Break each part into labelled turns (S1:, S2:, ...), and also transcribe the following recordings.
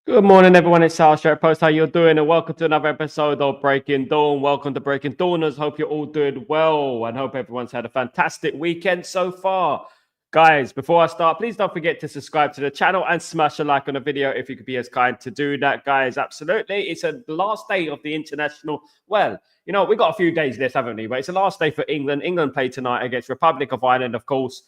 S1: Good morning, everyone. It's Sal Shirt Post. How you're doing? And welcome to another episode of Breaking Dawn. Welcome to Breaking Dawners. Hope you're all doing well and hope everyone's had a fantastic weekend so far. Guys, before I start, please don't forget to subscribe to the channel and smash a like on the video if you could be as kind to do that, guys. Absolutely. It's the last day of the international. Well, we've got a few days left, haven't we? But it's the last day for England. England play tonight against Republic of Ireland, of course,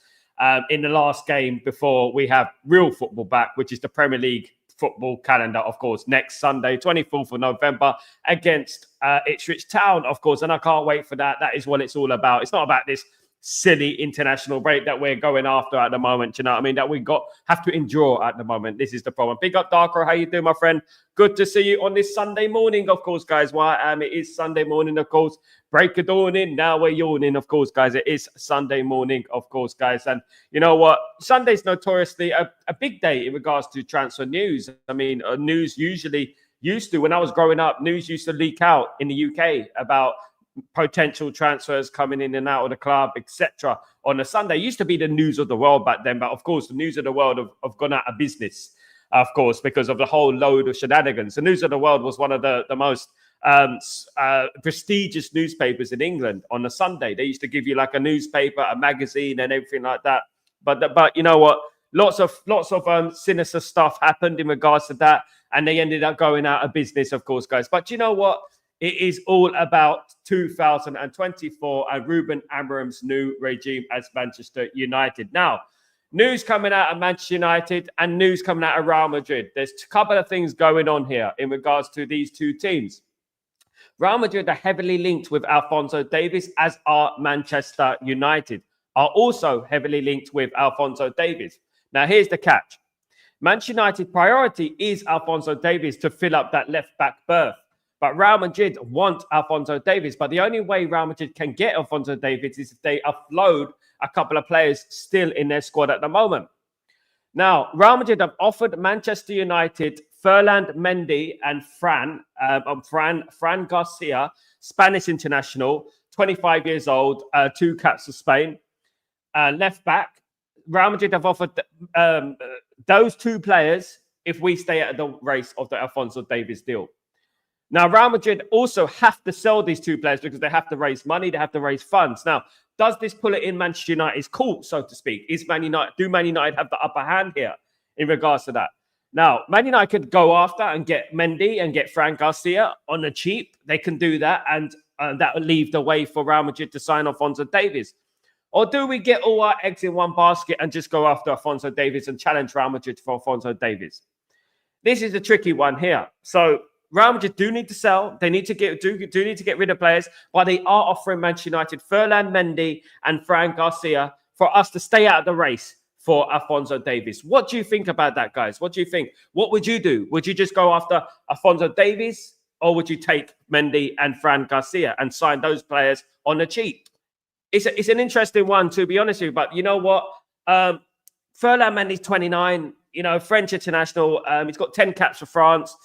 S1: in the last game before we have real football back, which is the Premier League football calendar, of course, next Sunday, 24th of November against Ipswich Town, of course. And I can't wait for that. That is what it's all about. It's not about this silly international break that we're going after at the moment, you know what I mean, that we have to endure at the moment. This is the problem. Big up, Darko. How you doing, my friend? Good to see you on this Sunday morning, of course, guys. It is Sunday morning, of course. Break of dawn in. Now we're yawning, of course, guys. It is Sunday morning, of course, guys. And you know what? Sunday's notoriously a big day in regards to transfer news. I mean, news usually used to, when I was growing up, news used to leak out in the UK about potential transfers coming in and out of the club, etc. on a Sunday. It used to be the news of the world back then, but of course, the news of the world have gone out of business, of course, because of the whole load of shenanigans. The News of the World was one of the most prestigious newspapers in England on a Sunday. They used to give you like a newspaper, a magazine, and everything like that. But you know what? Lots of sinister stuff happened in regards to that, and they ended up going out of business, of course, guys. But you know what? It is all about 2024 and Ruben Amorim's new regime as Manchester United. Now, news coming out of Manchester United and news coming out of Real Madrid. There's a couple of things going on here in regards to these two teams. Real Madrid are heavily linked with Alphonso Davies, as are Manchester United, are also heavily linked with Alphonso Davies. Now, here's the catch. Manchester United priority is Alphonso Davies to fill up that left-back berth. But Real Madrid want Alphonso Davies. But the only way Real Madrid can get Alphonso Davies is if they offload a couple of players still in their squad at the moment. Now, Real Madrid have offered Manchester United Ferland Mendy and Fran Garcia, Spanish international, 25 years old, 2 caps for Spain, left back. Real Madrid have offered those 2 players if we stay at the race of the Alphonso Davies deal. Now, Real Madrid also have to sell these 2 players because they have to raise money, they have to raise funds. Now, does this pull it in Manchester United's court, so to speak? Do Man United have the upper hand here in regards to that? Now, Man United could go after and get Mendy and get Fran Garcia on the cheap. They can do that, and that will leave the way for Real Madrid to sign Alphonso Davies. Or do we get all our eggs in one basket and just go after Alphonso Davies and challenge Real Madrid for Alphonso Davies? This is a tricky one here. So, Real Madrid do need to sell. They need to get rid of players, but they are offering Manchester United Ferland Mendy and Fran Garcia for us to stay out of the race for Alphonso Davies. What do you think about that, guys? What do you think? What would you do? Would you just go after Alphonso Davies, or would you take Mendy and Fran Garcia and sign those players on the cheap? It's an interesting one, to be honest with you. But you know what? Ferland Mendy's 29. French international. He's got 10 caps for France.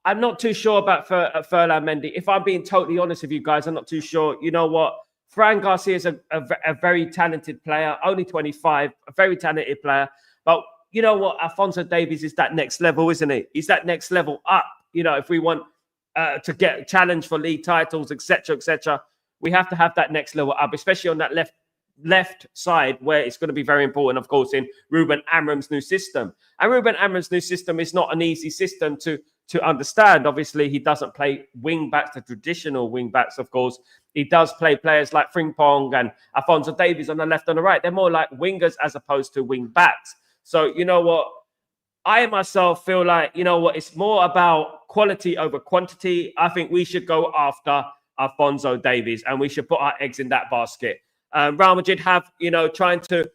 S1: I'm not too sure about Ferland Mendy. If I'm being totally honest with you guys, I'm not too sure. You know what? Fran Garcia is a very talented player, only 25, a very talented player. But you know what? Alphonso Davies is that next level, isn't he? He's that next level up. If we want to get a challenge for league titles, etc., we have to have that next level up, especially on that left side, where it's going to be very important, of course, in Ruben Amorim's new system. And Ruben Amorim's new system is not an easy system to understand. Obviously, he doesn't play wing backs, the traditional wing backs, of course. He does play players like Frimpong and Alphonso Davies on the left and the right. They're more like wingers as opposed to wing backs. So, you know what? I myself feel like, it's more about quality over quantity. I think we should go after Alphonso Davies and we should put our eggs in that basket. Real Madrid have, trying to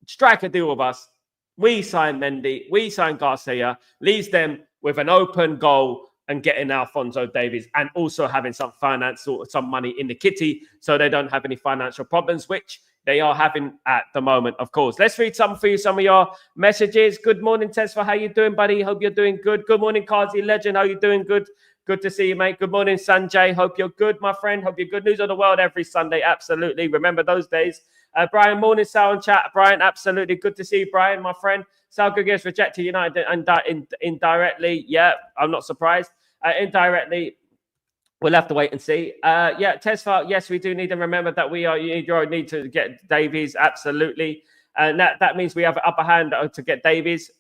S1: strike a deal with us. We sign Mendy, we sign Garcia, leaves them with an open goal and getting Alphonso Davies and also having some money in the kitty so they don't have any financial problems, which they are having at the moment, of course. Let's read some of your messages. Good morning, Tesfa. How you doing, buddy? Hope you're doing good. Good morning, Kazi Legend. How you doing? Good. Good to see you, mate. Good morning, Sanjay. Hope you're good, my friend. Hope you're good. News of the world every Sunday. Absolutely. Remember those days. Brian, morning, Sal and chat. Brian, absolutely good to see you, Brian, my friend. Sal Guguez rejected United indirectly. Yeah, I'm not surprised. Indirectly, we'll have to wait and see. Yeah, Tesfa, yes, we do need to remember that you need to get Davies, absolutely. And that means we have an upper hand to get Davies.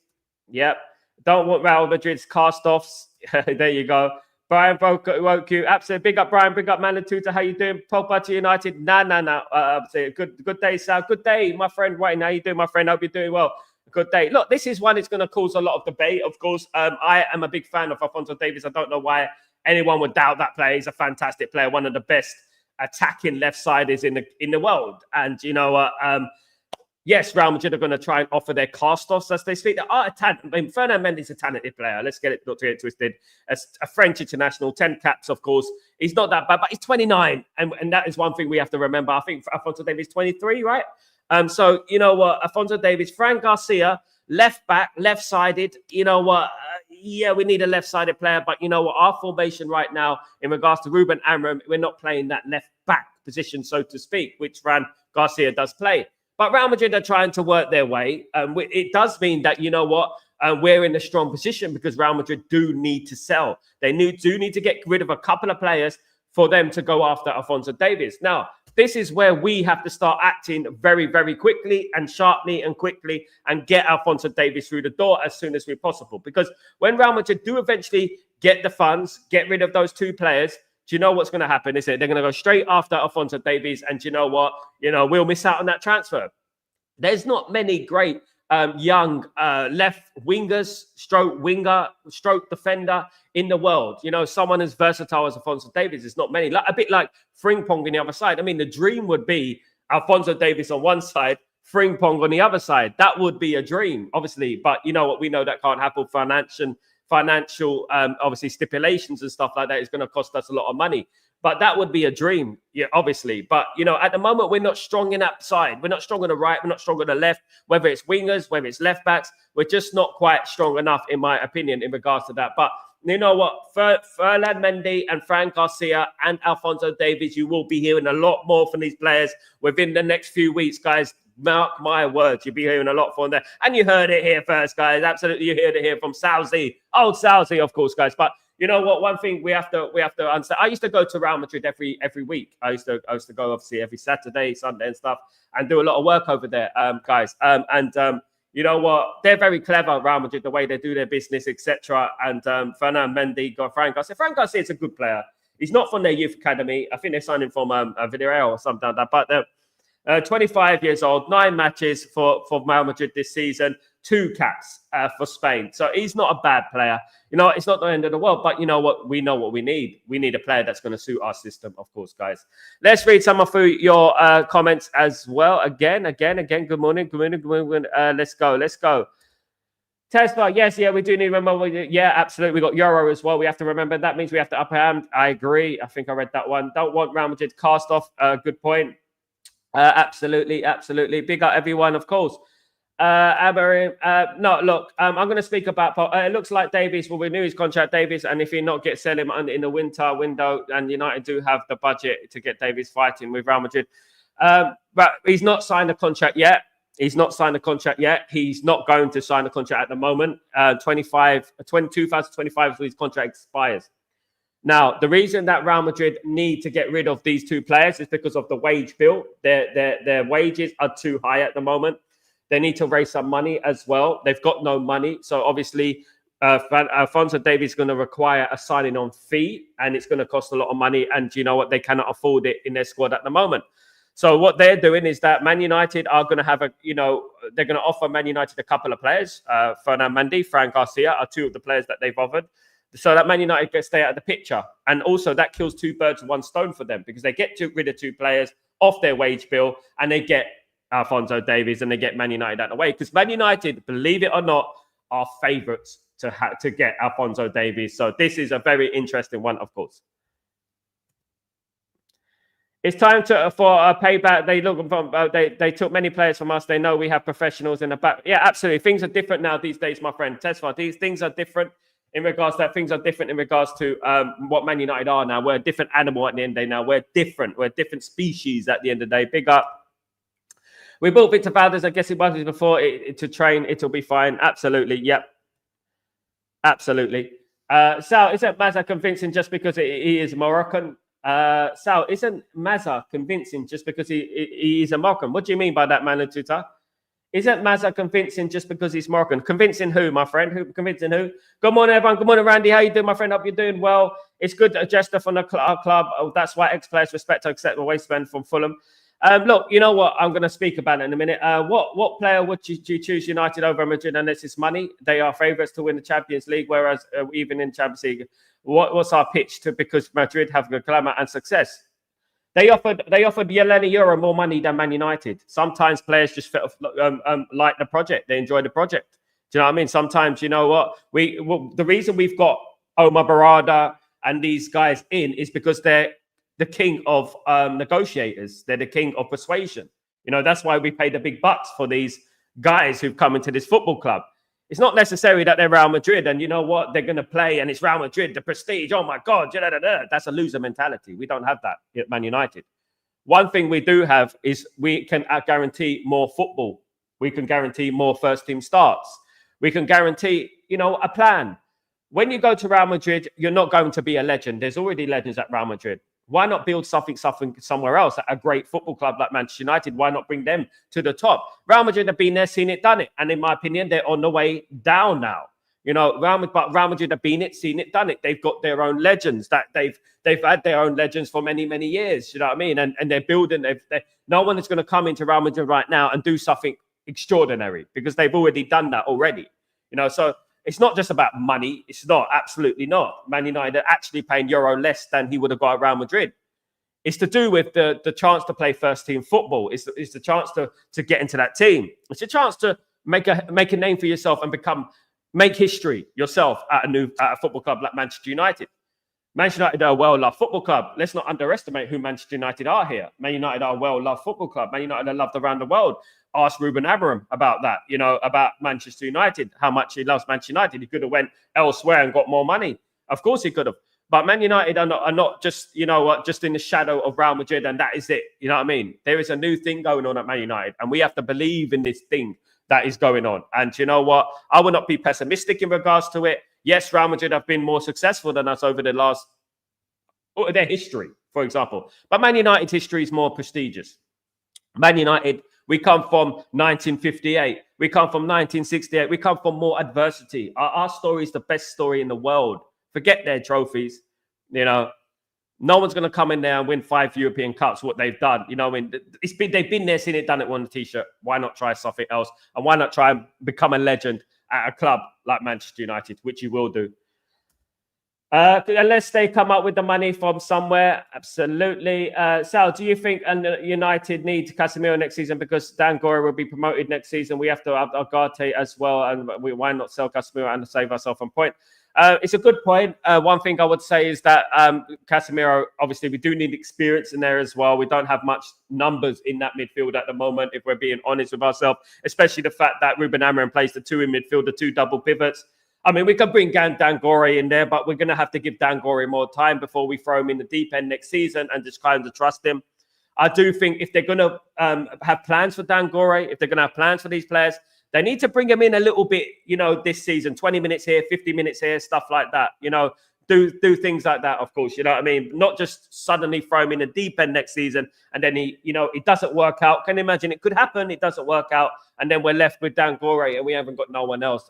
S1: Yep. Don't want Real Madrid's cast-offs. There you go. Brian woke you. Absolutely. Big up, Brian. Big up, Manatuta. How you doing? Pogba to United. Nah. Good day, Sal. Good day, my friend. Wayne, how you doing, my friend? Hope you're doing well. Good day. Look, this is one that's going to cause a lot of debate, of course. I am a big fan of Alphonso Davies. I don't know why anyone would doubt that player. He's a fantastic player, one of the best attacking left-siders in the world. And you know what? Yes, Real Madrid are going to try and offer their cast-offs as they speak. There are Fernand Mendy's a talented player. Let's get it not to get twisted. A French international, 10 caps, of course. He's not that bad, but he's 29. And that is one thing we have to remember. I think Alphonso Davies is 23, right? So, you know what? Alphonso Davies, Fran Garcia, left back, left-sided. You know what? Yeah, we need a left-sided player. But you know what? Our formation right now, in regards to Ruben Amorim, we're not playing that left-back position, so to speak, which Fran Garcia does play. But Real Madrid are trying to work their way. It does mean that, you know what, we're in a strong position because Real Madrid do need to sell. They do need to get rid of a couple of players for them to go after Alphonso Davies. Now, this is where we have to start acting very, very quickly and sharply and quickly and get Alphonso Davies through the door as soon as we possible. Because when Real Madrid do eventually get the funds, get rid of those two players, do you know what's going to happen? Is it they're going to go straight after Alphonso Davies, and do you know what? You know, we'll miss out on that transfer. There's not many great young left wingers, stroke defender in the world. You know, someone as versatile as Alphonso Davies. There's not many. A bit like Frimpong on the other side. I mean, the dream would be Alphonso Davies on one side, Frimpong on the other side. That would be a dream, obviously. But you know what? We know that can't happen. Financial obviously stipulations and stuff like that is going to cost us a lot of money, but that would be a dream, yeah, obviously. But you know, at the moment we're not strong in that side. We're not strong on the right, we're not strong on the left, whether it's wingers, whether it's left backs. We're just not quite strong enough, in my opinion, in regards to that. But you know what, Fernand Mendy and Fran Garcia and Alphonso Davies, you will be hearing a lot more from these players within the next few weeks, guys. Mark my words, you'll be hearing a lot from there. And you heard it here first, guys. Absolutely, you heard it here from Salzy. Old Salzy, of course, guys. But you know what? One thing we have to understand. I used to go to Real Madrid every week. I used to go obviously every Saturday, Sunday, and stuff, and do a lot of work over there, guys. You know what? They're very clever, Real Madrid, the way they do their business, etc. And Fernand Mendy, Fran Garcia. Fran Garcia is a good player. He's not from their youth academy. I think they signed him from Villarreal or something like that. But 25 years old, 9 matches for Real Madrid this season, 2 caps for Spain. So he's not a bad player. You know, it's not the end of the world, but you know what? We know what we need. We need a player that's going to suit our system, of course, guys. Let's read some of your comments as well. Again. Good morning. Let's go. Tesla, yes, we do need to remember. Yeah, absolutely. We got Euro as well. We have to remember. That means we have to up hand. I agree. I think I read that one. Don't want Real Madrid cast off. Good point. Absolutely. Big up everyone, of course. No, look, I'm going to speak about. It looks like Davies will renew his contract, Davies, and if he not get sell him in the winter window, and United do have the budget to get Davies fighting with Real Madrid. But he's not signed a contract yet. He's not going to sign a contract at the moment. 2025 is when his contract expires. Now, the reason that Real Madrid need to get rid of these 2 players is because of the wage bill. Their wages are too high at the moment. They need to raise some money as well. They've got no money. So obviously, Alphonso Davies is going to require a signing on fee, and it's going to cost a lot of money. And you know what? They cannot afford it in their squad at the moment. So what they're doing is that Man United are going to have they're going to offer Man United a couple of players. Fernand Mendy, Fran Garcia are 2 of the players that they've offered, so that Man United can stay out of the picture. And also that kills 2 birds with 1 stone for them, because they get rid of 2 players off their wage bill, and they get Alphonso Davies, and they get Man United out of the way. Because Man United, believe it or not, are favourites to get Alphonso Davies. So this is a very interesting one, of course. It's time for a payback. They took many players from us. They know we have professionals in the back. Yeah, absolutely. Things are different now these days, my friend. Tesfa, these things are different in regards to what Man United are now. We're a different animal at the end of the day now. We're different. We're a different species at the end of the day. Big up. We bought Victor Valdez. I guess it was before to train. It'll be fine. Absolutely. Yep. Absolutely. Sal, isn't Mazza convincing just because he is Moroccan? Sal, isn't Mazza convincing just because he is a Moroccan? What do you mean by that, Manututa? Isn't Mazza convincing just because he's Moroccan? Convincing who, my friend? Who convincing who? Good morning, everyone. Good morning, Randy. How you doing, my friend? Hope you're doing well. It's good to gesture from our club. Oh, that's why ex-players respect to accept the waistband from Fulham. Look, you know what? I'm going to speak about it in a minute. What player would you choose United over Madrid unless it's money? They are favourites to win the Champions League, whereas even in Champions League, what's our pitch to because Madrid have good glamour and success? They offered Yelena Euro more money than Man United. Sometimes players just like the project. They enjoy the project. Do you know what I mean? Sometimes, you know what? The reason we've got Omar Barada and these guys in is because they're the king of negotiators. They're the king of persuasion. You know, that's why we pay the big bucks for these guys who've come into this football club. It's not necessary that they're Real Madrid and you know what? They're going to play and it's Real Madrid, the prestige. Oh my God. That's a loser mentality. We don't have that at Man United. One thing we do have is we can guarantee more football. We can guarantee more first team starts. We can guarantee, you know, a plan. When you go to Real Madrid, you're not going to be a legend. There's already legends at Real Madrid. Why not build something somewhere else? A great football club like Manchester United. Why not bring them to the top? Real Madrid have been there, seen it, done it. And in my opinion, they're on the way down now. You know, Real Madrid have been it, seen it, done it. They've got their own legends that they've had their own legends for many, many years. You know what I mean? And they're building. No one is going to come into Real Madrid right now and do something extraordinary because they've already done that already. You know, so it's not just about money. It's not, absolutely not. Man United are actually paying Euro less than he would have got at Real Madrid. It's to do with the chance to play first team football. It's the chance to get into that team. It's a chance to make a name for yourself and make history yourself at a football club like Manchester United. Manchester United are a well-loved football club. Let's not underestimate who Manchester United are here. Man United are a well-loved football club. Man United are loved around the world. Ask Ruben Amorim about that, you know, about Manchester United, how much he loves Manchester United. He could have went elsewhere and got more money. Of course he could have. But Man United are not just, you know what, just in the shadow of Real Madrid and that is it. You know what I mean? There is a new thing going on at Man United and we have to believe in this thing that is going on. And you know what? I will not be pessimistic in regards to it. Yes, Real Madrid have been more successful than us over their history, for example. But Man United's history is more prestigious. Man United, we come from 1958. We come from 1968. We come from more adversity. Our story is the best story in the world. Forget their trophies. You know, no one's going to come in there and win 5 European Cups, what they've done. You know, I mean, they've been there, seen it, done it, won the T-shirt. Why not try something else? And why not try and become a legend at a club like Manchester United, which you will do. Unless they come up with the money from somewhere, absolutely. Sal, do you think United need Casemiro next season because Dangora will be promoted next season? We have to have Agate as well, and why not sell Casemiro and save ourselves on point? It's a good point. One thing I would say is that Casemiro, obviously, we do need experience in there as well. We don't have much numbers in that midfield at the moment, if we're being honest with ourselves, especially the fact that Ruben Amorim plays the two in midfield, the two double pivots. I mean, we could bring Dangore in there, but we're going to have to give Dangore more time before we throw him in the deep end next season and just kind of trust him. I do think if they're going to have plans for Dangore, if they're going to have plans for these players, they need to bring him in a little bit, you know, this season, 20 minutes here, 50 minutes here, stuff like that. You know, do things like that, of course, you know what I mean? Not just suddenly throw him in the deep end next season and then it doesn't work out. Can you imagine? It could happen. It doesn't work out. And then we're left with Dangore and we haven't got no one else.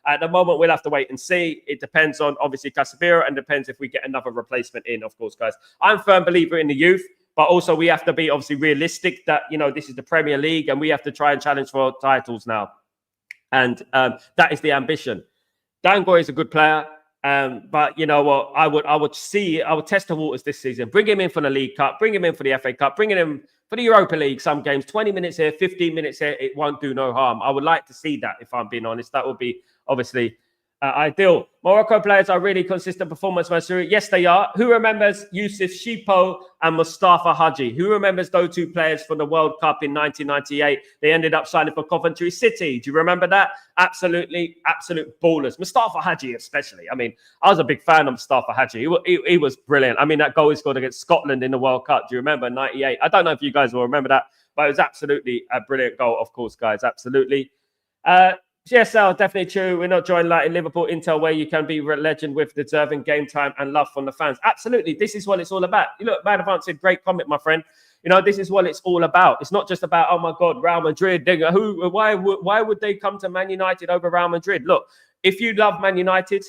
S1: At the moment, we'll have to wait and see. It depends on, obviously, Casemiro and depends if we get another replacement in, of course, guys. I'm a firm believer in the youth, but also we have to be obviously realistic that, you know, this is the Premier League and we have to try and challenge for titles now. And that is the ambition. Dangore is a good player. But you know what? I would test the waters this season. Bring him in for the League Cup, bring him in for the FA Cup, bring him in for the Europa League. Some games, 20 minutes here, 15 minutes here, it won't do no harm. I would like to see that, if I'm being honest. That would be obviously ideal. Morocco players are really consistent performance, Masuri. Yes, they are. Who remembers Yusuf Shipo and Mustafa Hadji? Who remembers those two players from the World Cup in 1998? They ended up signing for Coventry City. Do you remember that? Absolutely, absolute ballers. Mustafa Hadji especially. I mean, I was a big fan of Mustafa Hadji. He was brilliant. I mean, that goal he scored against Scotland in the World Cup. Do you remember? 98. I don't know if you guys will remember that. But it was absolutely a brilliant goal, of course, guys. Absolutely. GSL, definitely true. We're not joined like in Liverpool Intel, where you can be a legend with deserving game time and love from the fans. Absolutely. This is what it's all about. You look, Man Advance said, great comment, my friend. You know, this is what it's all about. It's not just about, oh my God, Real Madrid. Why would they come to Man United over Real Madrid? Look, if you love Man United,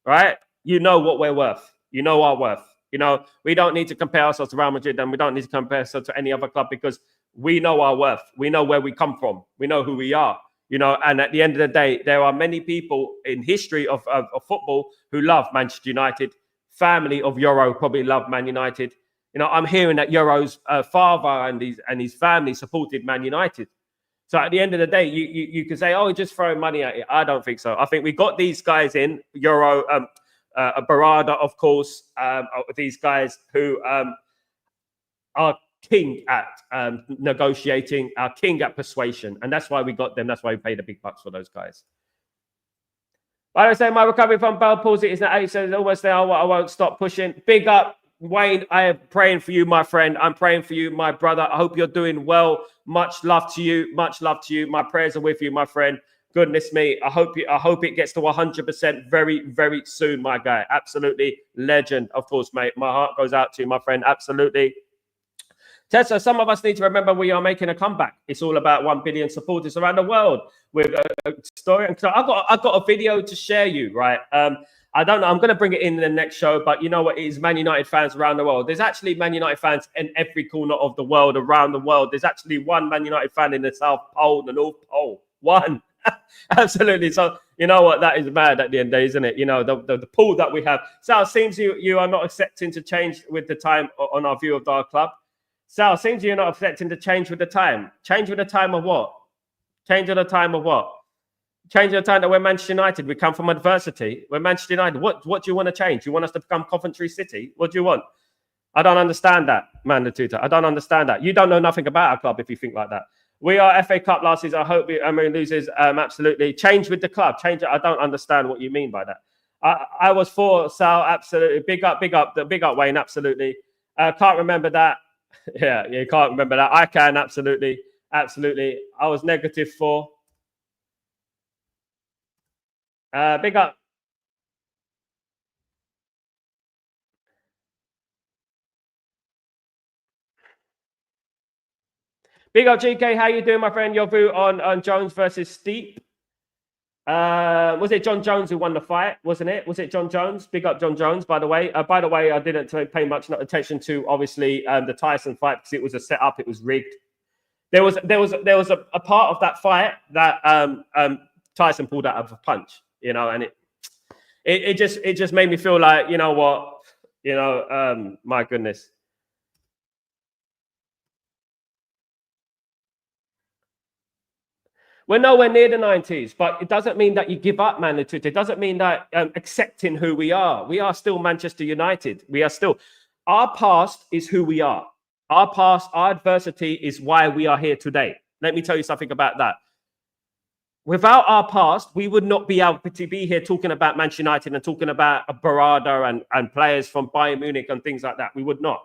S1: right, you know what we're worth. You know our worth. You know, we don't need to compare ourselves to Real Madrid, and we don't need to compare ourselves to any other club, because we know our worth. We know where we come from. We know who we are. You know, and at the end of the day, there are many people in history of football who love Manchester United. Family of Euro probably love Man United. You know, I'm hearing that Euro's father and his family supported Man United. So at the end of the day, you can say, oh, just throwing money at it. I don't think so. I think we got these guys in, Euro, Barada, of course, these guys who are king at negotiating, are king at persuasion. And that's why we got them. That's why we paid the big bucks for those guys. But I was saying, my recovery from bowel palsy is now 8, so it's almost there. I won't stop pushing. Big up, Wayne. I am praying for you, my friend. I'm praying for you, my brother. I hope you're doing well. Much love to you. Much love to you. My prayers are with you, my friend. Goodness me. I hope it gets to 100% very, very soon, my guy. Absolutely legend, of course, mate. My heart goes out to you, my friend. Absolutely. Tessa, some of us need to remember we are making a comeback. It's all about 1 billion supporters around the world with a story. And so I've got a video to share you, right? I don't know. I'm going to bring it in the next show, but you know what? It is Man United fans around the world. There's actually Man United fans in every corner of the world, around the world. There's actually one Man United fan in the South Pole, the North Pole. One. Absolutely. So you know what? That is mad at the end of the day, isn't it? You know, the pool that we have. Sal, seems you are not accepting to change with the time on our view of our club. Sal, seems you're not expecting to change with the time. Change with the time of what? Change with the time of what? Change with the time that we're Manchester United. We come from adversity. We're Manchester United. What do you want to change? You want us to become Coventry City? What do you want? I don't understand that, man, the tutor. I don't understand that. You don't know nothing about our club if you think like that. We are FA Cup last season. I hope Emery loses. Absolutely. Change with the club. Change it. I don't understand what you mean by that. I was for Sal. Absolutely. Big up, Wayne. Absolutely. Can't remember that. Yeah, you can't remember that. I can, absolutely. Absolutely. I was -4. Big up. Big up, GK. How you doing, my friend? Your view on Jones versus Steep. Was it John Jones who won the fight? Wasn't it? Was it John Jones? Big up John Jones, by the way. I didn't pay much attention to, obviously, the Tyson fight, because it was a setup. It was rigged. There was a part of that fight that Tyson pulled out of a punch, you know, and it just made me feel like, you know what, you know, my goodness. We're nowhere near the 90s, but it doesn't mean that you give up, man. It doesn't mean that accepting who we are still Manchester United. We are still, our past is who we are. Our past, our adversity is why we are here today. Let me tell you something about that. Without our past, we would not be able to be here talking about Manchester United and talking about Barada and players from Bayern Munich and things like that. We would not.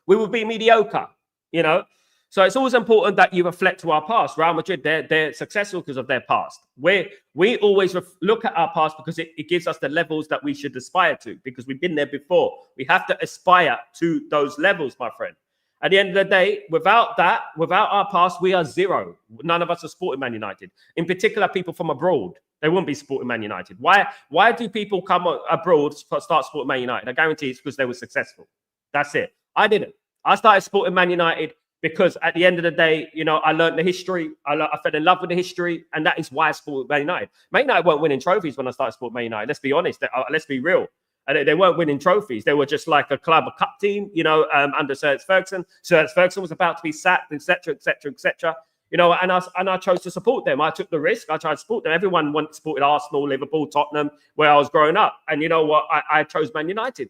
S1: We would be mediocre, you know. So it's always important that you reflect to our past. Real Madrid, they're successful because of their past. We always look at our past because it gives us the levels that we should aspire to, because we've been there before. We have to aspire to those levels, my friend. At the end of the day, without our past, we are zero. None of us are supporting Man United. In particular, people from abroad, they wouldn't be supporting Man United. Why do people come abroad start supporting Man United? I guarantee it's because they were successful. That's it. I didn't. I started supporting Man United because at the end of the day, you know, I learned the history. I fell in love with the history, and that is why I supported Man United. Man United weren't winning trophies when I started supporting Man United. Let's be honest. Let's be real. And they weren't winning trophies. They were just like a club, a cup team, you know, under Sir Alex Ferguson. Sir Alex Ferguson was about to be sacked, etc., etc., etc. You know, and I chose to support them. I took the risk. I tried to support them. Everyone supported Arsenal, Liverpool, Tottenham, where I was growing up. And you know what? I chose Man United.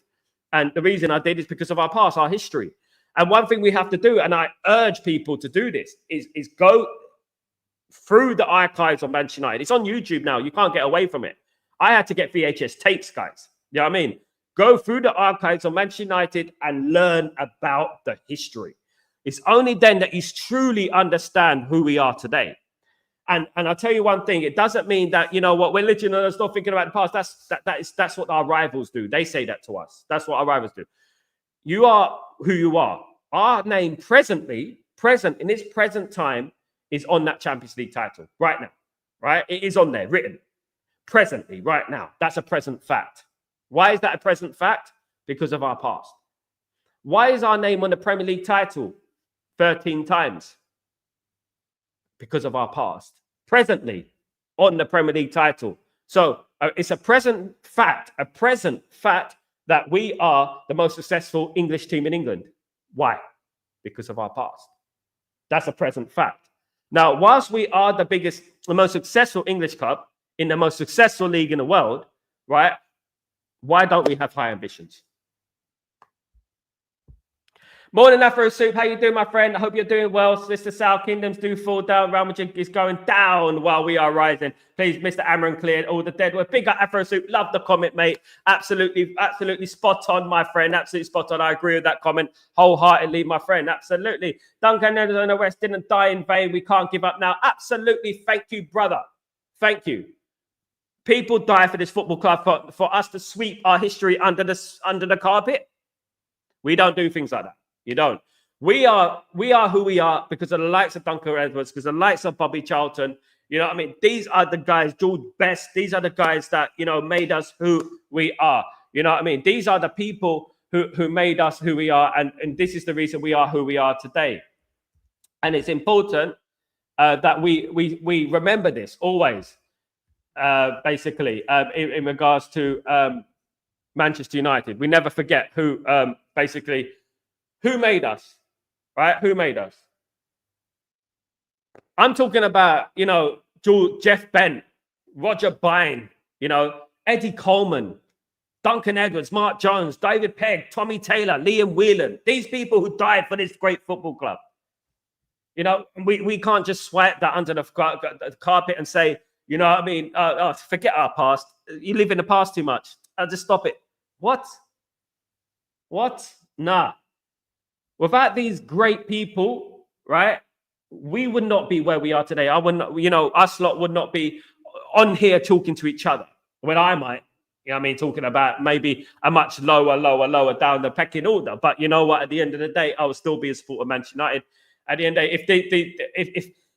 S1: And the reason I did is because of our past, our history. And one thing we have to do, and I urge people to do this, is go through the archives of Manchester United. It's on YouTube now. You can't get away from it. I had to get VHS tapes, guys. You know what I mean? Go through the archives of Manchester United and learn about the history. It's only then that you truly understand who we are today. And I'll tell you one thing, it doesn't mean that, you know what, we're literally not thinking about the past. That's what our rivals do. They say that to us. That's what our rivals do. You are who you are. Our name present in this present time is on that Champions League title right now, right? It is on there, written presently, right now. That's a present fact. Why is that a present fact? Because of our past. Why is our name on the Premier League title 13 times? Because of our past. Presently on the Premier League title. So it's a present fact that we are the most successful English team in England. Why? Because of our past. That's a present fact. Now, whilst we are the most successful English club in the most successful league in the world, right? Why don't we have high ambitions? Morning, Afro Soup. How you doing, my friend? I hope you're doing well. Sister South Kingdoms do fall down. Real Madrid is going down while we are rising. Please, Mr. Amarin, cleared all the dead. We're big up Afro Soup. Love the comment, mate. Absolutely spot on, my friend. Absolutely spot on. I agree with that comment wholeheartedly, my friend. Absolutely. Duncan in the West didn't die in vain. We can't give up now. Absolutely. Thank you, brother. Thank you. People die for this football club for us to sweep our history under the carpet. We don't do things like that. You don't. We are who we are because of the likes of Duncan Edwards, because of the likes of Bobby Charlton. You know what I mean? These are the guys, George Best. These are the guys that, you know, made us who we are. You know what I mean? These are the people who made us who we are. And this is the reason we are who we are today. And it's important that we remember this always, basically, in regards to Manchester United. We never forget who made us, right? Who made us? I'm talking about, you know, Jeff Bent, Roger Byrne, you know, Eddie Coleman, Duncan Edwards, Mark Jones, David Pegg, Tommy Taylor, Liam Whelan. These people who died for this great football club. You know, we can't just swipe that under the carpet and say, you know what I mean? Forget our past. You live in the past too much. I'll just stop it. What? Nah. Without these great people, right, we would not be where we are today. I would not, you know, us lot would not be on here talking to each other. When I might, you know what I mean, talking about maybe a much lower down the pecking order. But you know what? At the end of the day, I will still be a supporter of Manchester United. At the end of the day,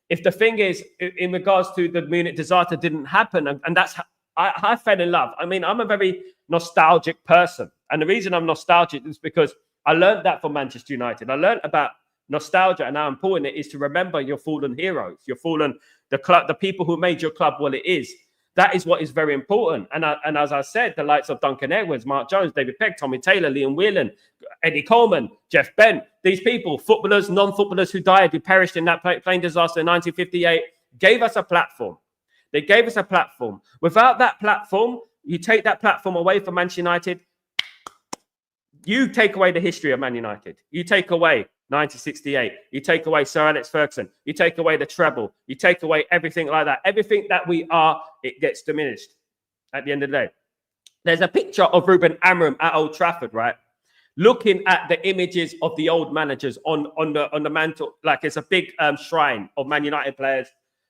S1: if the thing is, in regards to the Munich disaster didn't happen, and that's how I fell in love. I mean, I'm a very nostalgic person. And the reason I'm nostalgic is because I learned that from Manchester United. I learned about nostalgia and how important it is to remember your fallen heroes, your fallen, the club, the people who made your club what it is. That is what is very important. And as I said, the likes of Duncan Edwards, Mark Jones, David Pegg, Tommy Taylor, Liam Whelan, Eddie Coleman, Jeff Bent, these people, footballers, non-footballers who died, who perished in that plane disaster in 1958, gave us a platform. They gave us a platform. Without that platform, you take that platform away from Manchester United, you take away the history of Man United. You take away 1968. You take away Sir Alex Ferguson. You take away the treble. You take away everything like that. Everything that we are, it gets diminished at the end of the day. There's a picture of Ruben Amorim at Old Trafford, right? Looking at the images of the old managers on the mantle, like it's a big shrine of Man United players,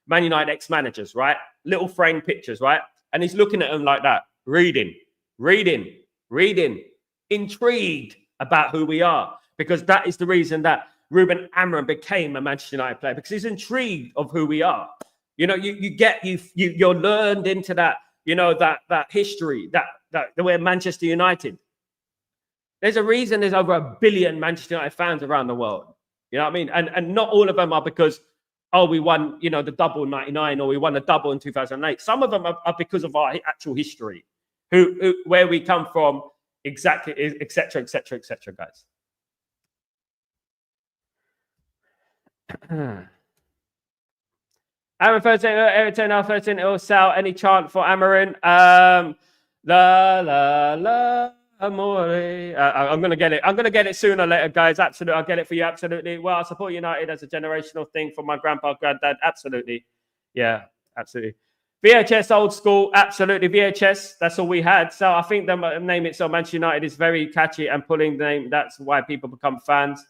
S1: Man United ex-managers, right? Little frame pictures, right? And he's looking at them like that, reading, intrigued about who we are, because that is the reason that Ruben Amorim became a Manchester United player, because he's intrigued of who we are. You know, you're learned into that, you know, that history, that the way Manchester United. There's a reason there's over 1 billion Manchester United fans around the world. You know what I mean? And not all of them are because, oh, we won, you know, the double in 99 or we won the double in 2008. Some of them are because of our actual history, where we come from, exactly, etc., guys. Aaron 13, Everton now 13, it'll sell. Any chant for Amarin? Amore. I'm gonna get it. I'm gonna get it sooner or later, guys. Absolutely, I'll get it for you. Absolutely. Well, I support United as a generational thing from my grandpa, granddad. Absolutely, yeah, absolutely. VHS old school, absolutely. VHS, that's all we had. So I think the name itself, Manchester United, is very catchy and pulling the name. That's why people become fans.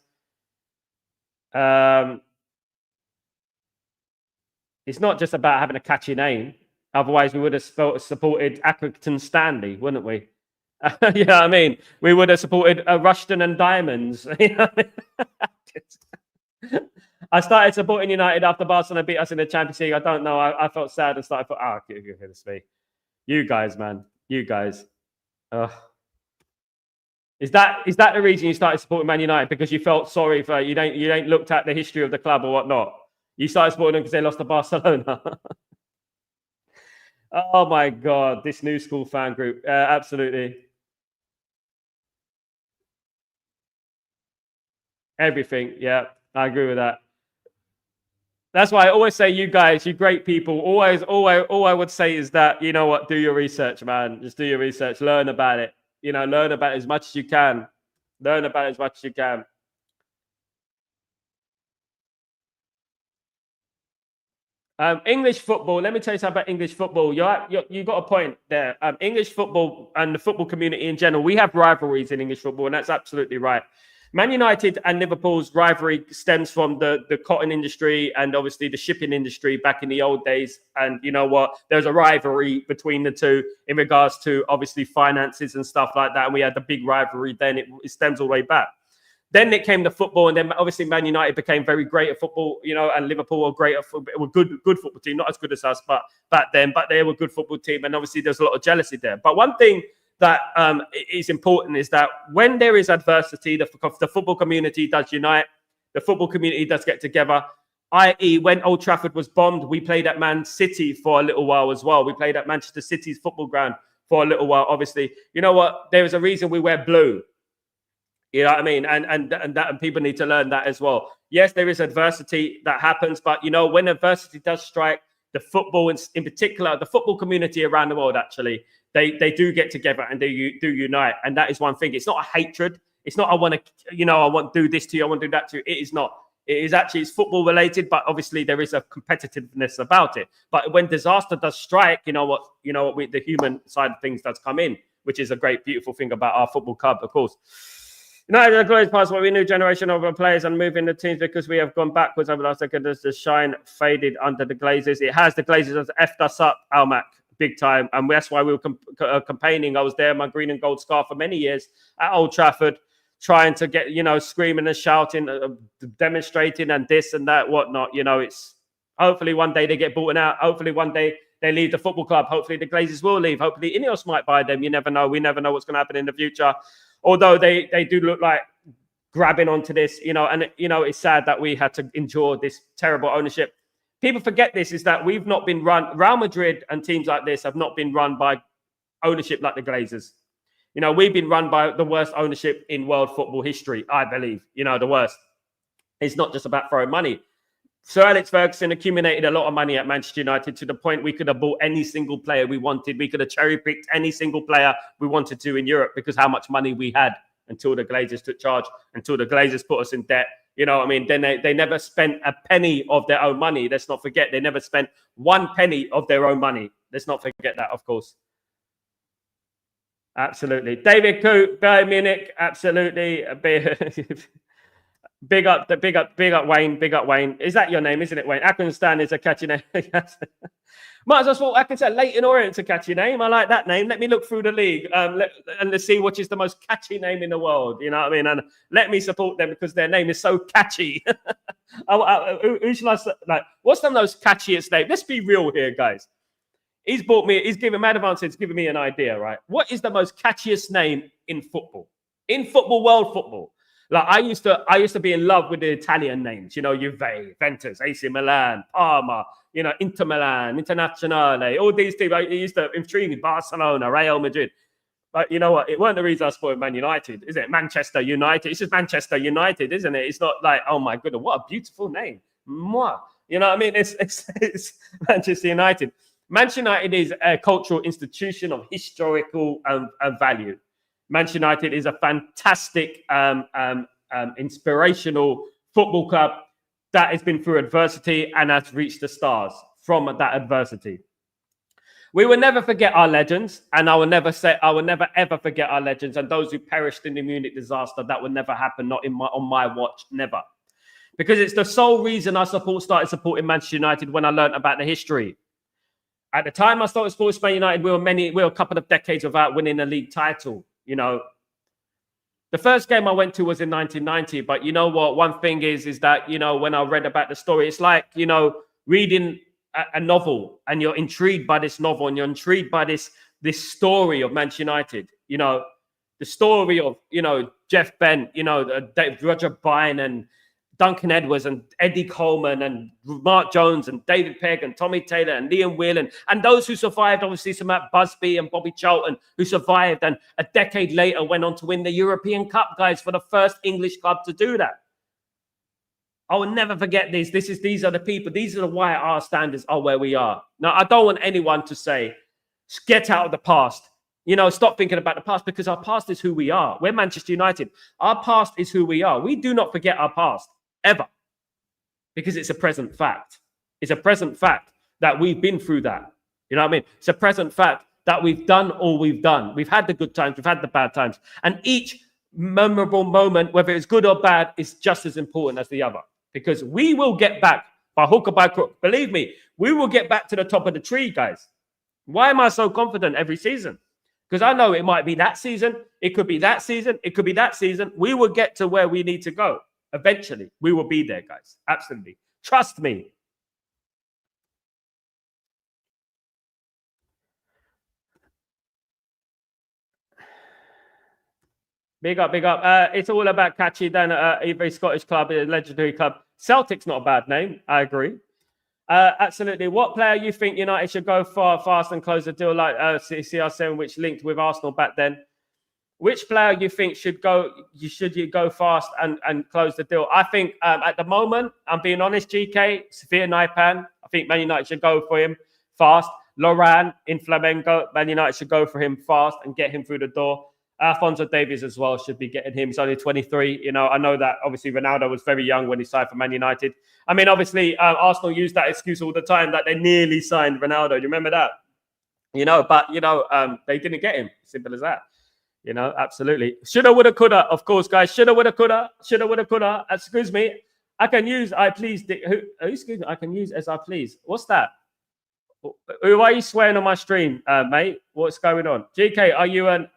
S1: It's not just about having a catchy name. Otherwise, we would have supported Accrington Stanley, wouldn't we? You know what I mean? We would have supported Rushton and Diamonds. You know what I mean? I started supporting United after Barcelona beat us in the Champions League. I don't know. I felt sad and started. Goodness me. You guys, man. You guys. Is that the reason you started supporting Man United? Because you felt sorry for you ain't looked at the history of the club or whatnot? You started supporting them because they lost to Barcelona. Oh my God, this new school fan group. Absolutely. Everything. Yeah, I agree with that. That's why I always say, you guys, you great people, all I would say is that, you know what, do your research, man. Just do your research, learn about it. You know, learn about it as much as you can. Learn about it as much as you can. English football. Let me tell you something about English football. You got a point there. English football and the football community in general, we have rivalries in English football, and that's absolutely right. Man United and Liverpool's rivalry stems from the cotton industry and obviously the shipping industry back in the old days. And you know what? There's a rivalry between the two in regards to obviously finances and stuff like that. And we had the big rivalry then. It stems all the way back. Then it came to football, and then obviously Man United became very great at football, you know, and Liverpool were great at football. It were good football team, not as good as us, but back then. But they were a good football team, and obviously there's a lot of jealousy there. But one thing that is important is that when there is adversity, the football community does unite. The football community does get together. I.e., when Old Trafford was bombed, we played at Man City for a little while as well. We played at Manchester City's football ground for a little while. Obviously, you know what? There is a reason we wear blue. You know what I mean? And people need to learn that as well. Yes, there is adversity that happens, but you know, when adversity does strike, the football in particular, the football community around the world, actually, they do get together and do unite. And that is one thing. It's not a hatred. It's not I want to do this to you, I want to do that to you. It is not. It is actually, it's football related, but obviously there is a competitiveness about it. But when disaster does strike, the human side of things does come in, which is a great, beautiful thing about our football club, of course. United are glorious past what we new generation of players and moving the teams because we have gone backwards over the last decade. The shine faded under the Glazers. It has. The Glazers has effed us up, Almac, big time. And that's why we were campaigning. I was there, my green and gold scarf for many years at Old Trafford, trying to get, screaming and shouting, demonstrating and this and that, whatnot. It's hopefully one day they get bought out. Hopefully one day they leave the football club. Hopefully the Glazers will leave. Hopefully Ineos might buy them. You never know. We never know what's going to happen in the future. Although they do look like grabbing onto this, and it's sad that we had to endure this terrible ownership. People forget this is that we've not been run. Real Madrid and teams like this have not been run by ownership like the Glazers. We've been run by the worst ownership in world football history, I believe. The worst. It's not just about throwing money. Sir Alex Ferguson accumulated a lot of money at Manchester United to the point we could have bought any single player we wanted. We could have cherry-picked any single player we wanted to in Europe because how much money we had until the Glazers took charge, until the Glazers put us in debt. You know what I mean? Then they never spent a penny of their own money. Let's not forget. They never spent 1 penny of their own money. Let's not forget that, of course. Absolutely. David Coote, Bayern Munich, absolutely. Big up Wayne. Big up Wayne. Is that your name, isn't it, Wayne? Accrington is a catchy name. Might as well thought I could say Leighton Orient's a catchy name. I like that name. Let me look through the league and let's see which is the most catchy name in the world. You know what I mean? And let me support them because their name is so catchy. Who shall I say? Like, what's the most catchiest name? Let's be real here, guys. He's giving Mad Advances, giving me an idea, right? What is the most catchiest name in football? In football, world football. Like I used to be in love with the Italian names, Juve, Juventus, AC Milan, Parma, Inter Milan, Internazionale, all these teams. It used to intrigue me, Barcelona, Real Madrid. But you know what? It weren't the reason I supported Man United, is it? Manchester United. It's just Manchester United, isn't it? It's not like, oh my goodness, what a beautiful name. Mwah. You know what I mean? It's Manchester United. Manchester United is a cultural institution of historical value. Manchester United is a fantastic, inspirational football club that has been through adversity and has reached the stars from that adversity. We will never forget our legends, and I will never ever forget our legends and those who perished in the Munich disaster. That will never happen, not on my watch, never. because it's the sole reason I started supporting Manchester United when I learned about the history. At the time I started supporting Man United, we were a couple of decades without winning a league title. You know, the first game I went to was in 1990. But you know what? One thing is that, you know, when I read about the story, it's like, you know, reading a novel, and you're intrigued by this novel, and you're intrigued by this story of Manchester United. You know, the story of, you know, Jeff Bent, you know, Roger Byrne and Duncan Edwards and Eddie Coleman and Mark Jones and David Pegg and Tommy Taylor and Liam Whelan and those who survived, obviously some Matt Busby and Bobby Charlton who survived and a decade later went on to win the European Cup, guys, for the first English club to do that. I will never forget this. These are the people. These are why our standards are where we are. Now, I don't want anyone to say, get out of the past. You know, stop thinking about the past, because our past is who we are. We're Manchester United. Our past is who we are. We do not forget our past, ever, because it's a present fact. It's a present fact that we've been through that. You know what I mean? It's a present fact that we've done all we've done. We've had the good times. We've had the bad times. And each memorable moment, whether it's good or bad, is just as important as the other. Because we will get back by hook or by crook. Believe me, we will get back to the top of the tree, guys. Why am I so confident every season? Because I know it might be that season. It could be that season. It could be that season. We will get to where we need to go. Eventually, we will be there, guys. Absolutely. Trust me. Big up, big up. It's all about catchy. Then every Scottish club, a legendary club. Celtic's not a bad name. I agree. Absolutely. What player you think United should go fast and close the deal like CR7, which linked with Arsenal back then? Which player you think should go fast and close the deal? I think at the moment, I'm being honest, GK, Sophia Naipan, I think Man United should go for him fast. Loran in Flamengo, Man United should go for him fast and get him through the door. Alphonso Davies as well should be getting him. He's only 23. You know, I know that obviously Ronaldo was very young when he signed for Man United. I mean, obviously Arsenal use that excuse all the time that they nearly signed Ronaldo. Do you remember that? You know, but you know, they didn't get him. Simple as that. You know, absolutely. Shoulda, woulda, coulda. Of course, guys. Shoulda, woulda, coulda. Shoulda, woulda, coulda. Excuse me. I can use I please. Excuse me. I can use as I please. What's that? Who are you swearing on my stream, mate? What's going on? GK, are you an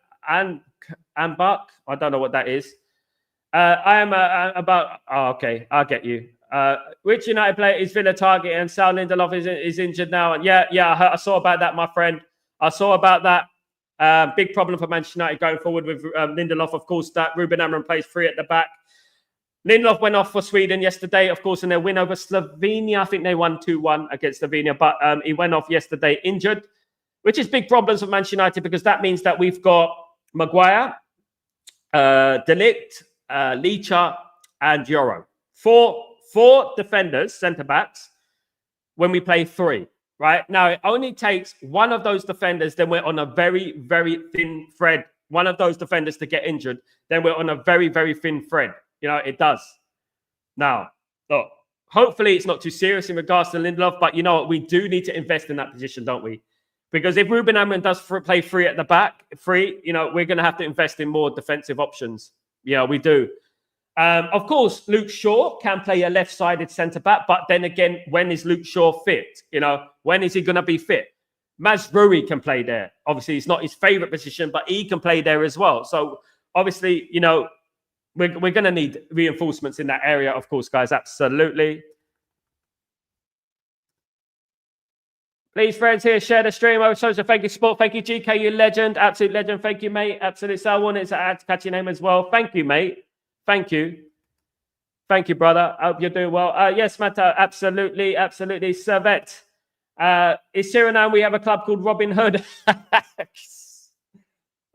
S1: Buck? I don't know what that is. I am about. Oh, okay, I'll get you. Which United player is Villa target and Sal Lindelof is injured now? And yeah, I saw about that, my friend. I saw about that. Big problem for Manchester United going forward with Lindelof. Of course, that Ruben Amorim plays free at the back. Lindelof went off for Sweden yesterday, of course, in their win over Slovenia. I think they won 2-1 against Slovenia, but he went off yesterday injured, which is big problems for Manchester United because that means that we've got Maguire, De Ligt, Licha, and Euro. Four defenders, centre-backs, when we play three, right? Now, it only takes one of those defenders, then we're on a very, very thin thread. One of those defenders to get injured, then we're on a very, very thin thread. You know, it does. Now, look, hopefully it's not too serious in regards to Lindelof, but you know what? We do need to invest in that position, don't we? Because if Ruben Amorim does play free at the back, you know, we're going to have to invest in more defensive options. Yeah, we do. Of course, Luke Shaw can play a left-sided centre-back, but then again, when is Luke Shaw fit? You know, when is he going to be fit? Mazraoui can play there. Obviously, it's not his favourite position, but he can play there as well. So, obviously, you know, we're going to need reinforcements in that area, of course, guys. Absolutely. Please, friends here, share the stream. I so thank you, Sport. Thank you, GK, you legend. Absolute legend. Thank you, mate. Absolute. So I wanted to add to catch your name as well. Thank you, mate. Thank you. Thank you, brother. I hope you're doing well. Yes, Matt. Absolutely. Absolutely. Servette. In Suriname, we have a club called Robin Hood.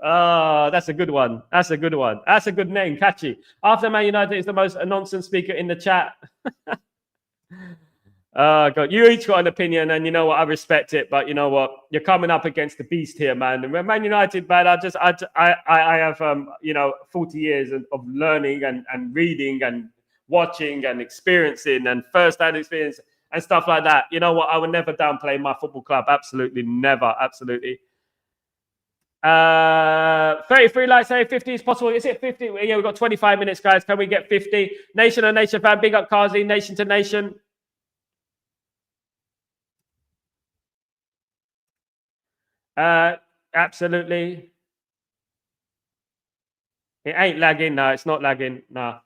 S1: Oh, that's a good one. That's a good one. That's a good name. Catchy. After Man United is the most nonsense speaker in the chat. Oh, God. You each got an opinion, and you know what? I respect it. But you know what? You're coming up against the beast here, man. And when Man United, man, I have, you know, 40 years of learning and reading and watching and experiencing and first-hand experience and stuff like that. You know what? I would never downplay my football club. Absolutely never. Absolutely. 33 likes, say 50 is possible. Is it 50? Yeah, we've got 25 minutes, guys. Can we get 50? Nation to Nation fan, big up Kazi, Nation to Nation. Absolutely. It ain't lagging. No, it's not lagging. No.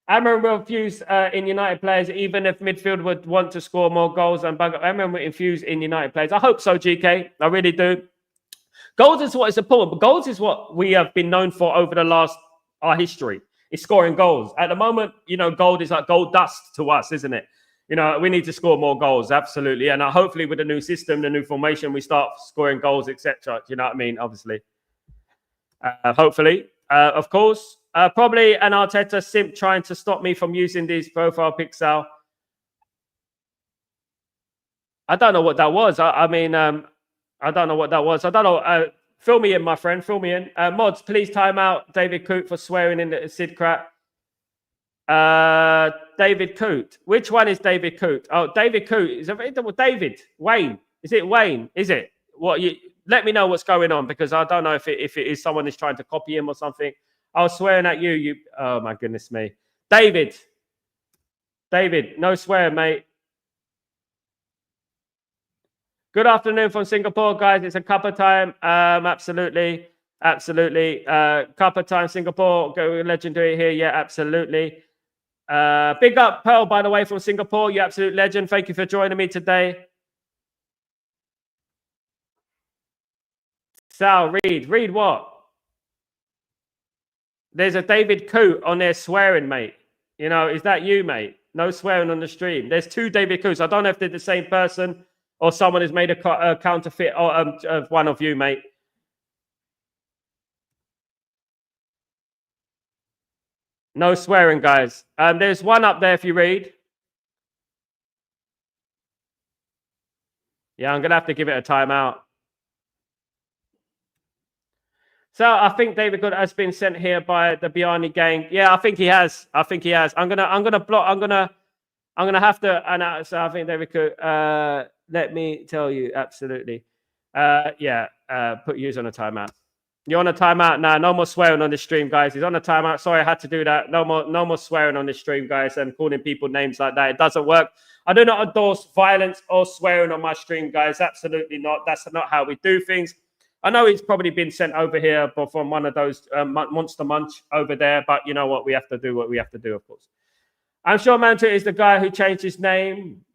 S1: Amram will infuse in United players, even if midfield would want to score more goals and bug up. Amram will infuse in United players. I hope so, GK. I really do. Goals is what is important, but goals is what we have been known for over our history. It's scoring goals. At the moment, gold is like gold dust to us, isn't it? We need to score more goals, absolutely. And hopefully with the new system, the new formation, we start scoring goals, etc. Do you know what I mean? Obviously. Hopefully. Of course. Probably an Arteta simp trying to stop me from using these profile pixel. I don't know what that was. I don't know what that was. I don't know. Fill me in, my friend. Fill me in. Mods, please time out David Coote for swearing in the Sid crap. David Coote. Which one is David Coote? Oh, David Coote. Is it David? Wayne. Is it Wayne? Is it? What? Let me know what's going on, because I don't know if it is someone is trying to copy him or something. I was swearing at you. Oh, my goodness me. David, no swearing, mate. Good afternoon from Singapore, guys. It's a cuppa time. Absolutely. Cuppa time, Singapore. Go legendary here. Yeah, absolutely. Big up, Pearl, by the way, from Singapore. You absolute legend. Thank you for joining me today. Sal, read what? There's a David Coote on there swearing, mate. Is that you, mate? No swearing on the stream. There's two David Cootes. I don't know if they're the same person or someone has made a counterfeit of one of you, mate. No swearing, guys. There's one up there if you read. Yeah, I'm going to have to give it a timeout. So I think David Good has been sent here by the Biani gang. Yeah, I think he has. I'm gonna block. I'm gonna have to announce. So I think David Good. Let me tell you, absolutely. Put you on a timeout. You're on a timeout now. No more swearing on the stream, guys. He's on a timeout. Sorry, I had to do that. No more swearing on the stream, guys, and calling people names like that. It doesn't work. I do not endorse violence or swearing on my stream, guys. Absolutely not. That's not how we do things. I know he's probably been sent over here from one of those Monster Munch over there, but you know what? We have to do what we have to do, of course. I'm sure Manta is the guy who changed his name.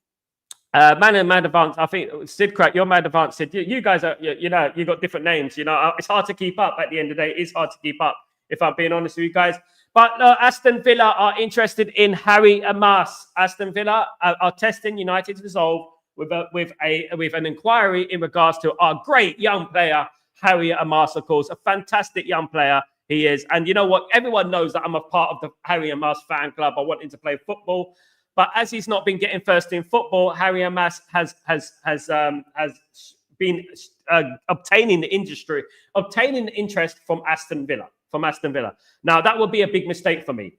S1: Man Advance, I think Sid Crack, you're Mad Advance. Sid, you guys are, you got different names. It's hard to keep up at the end of the day. It's hard to keep up, if I'm being honest with you guys. But Aston Villa are interested in Harry Amas. Aston Villa are testing United's resolve with an inquiry in regards to our great young player, Harry Amas, of course, a fantastic young player he is. And you know what? Everyone knows that I'm a part of the Harry Amas fan club. I want him to play football. But as he's not been getting first in football, Harry Amas has been obtaining the interest from Aston Villa. Now, that would be a big mistake for me.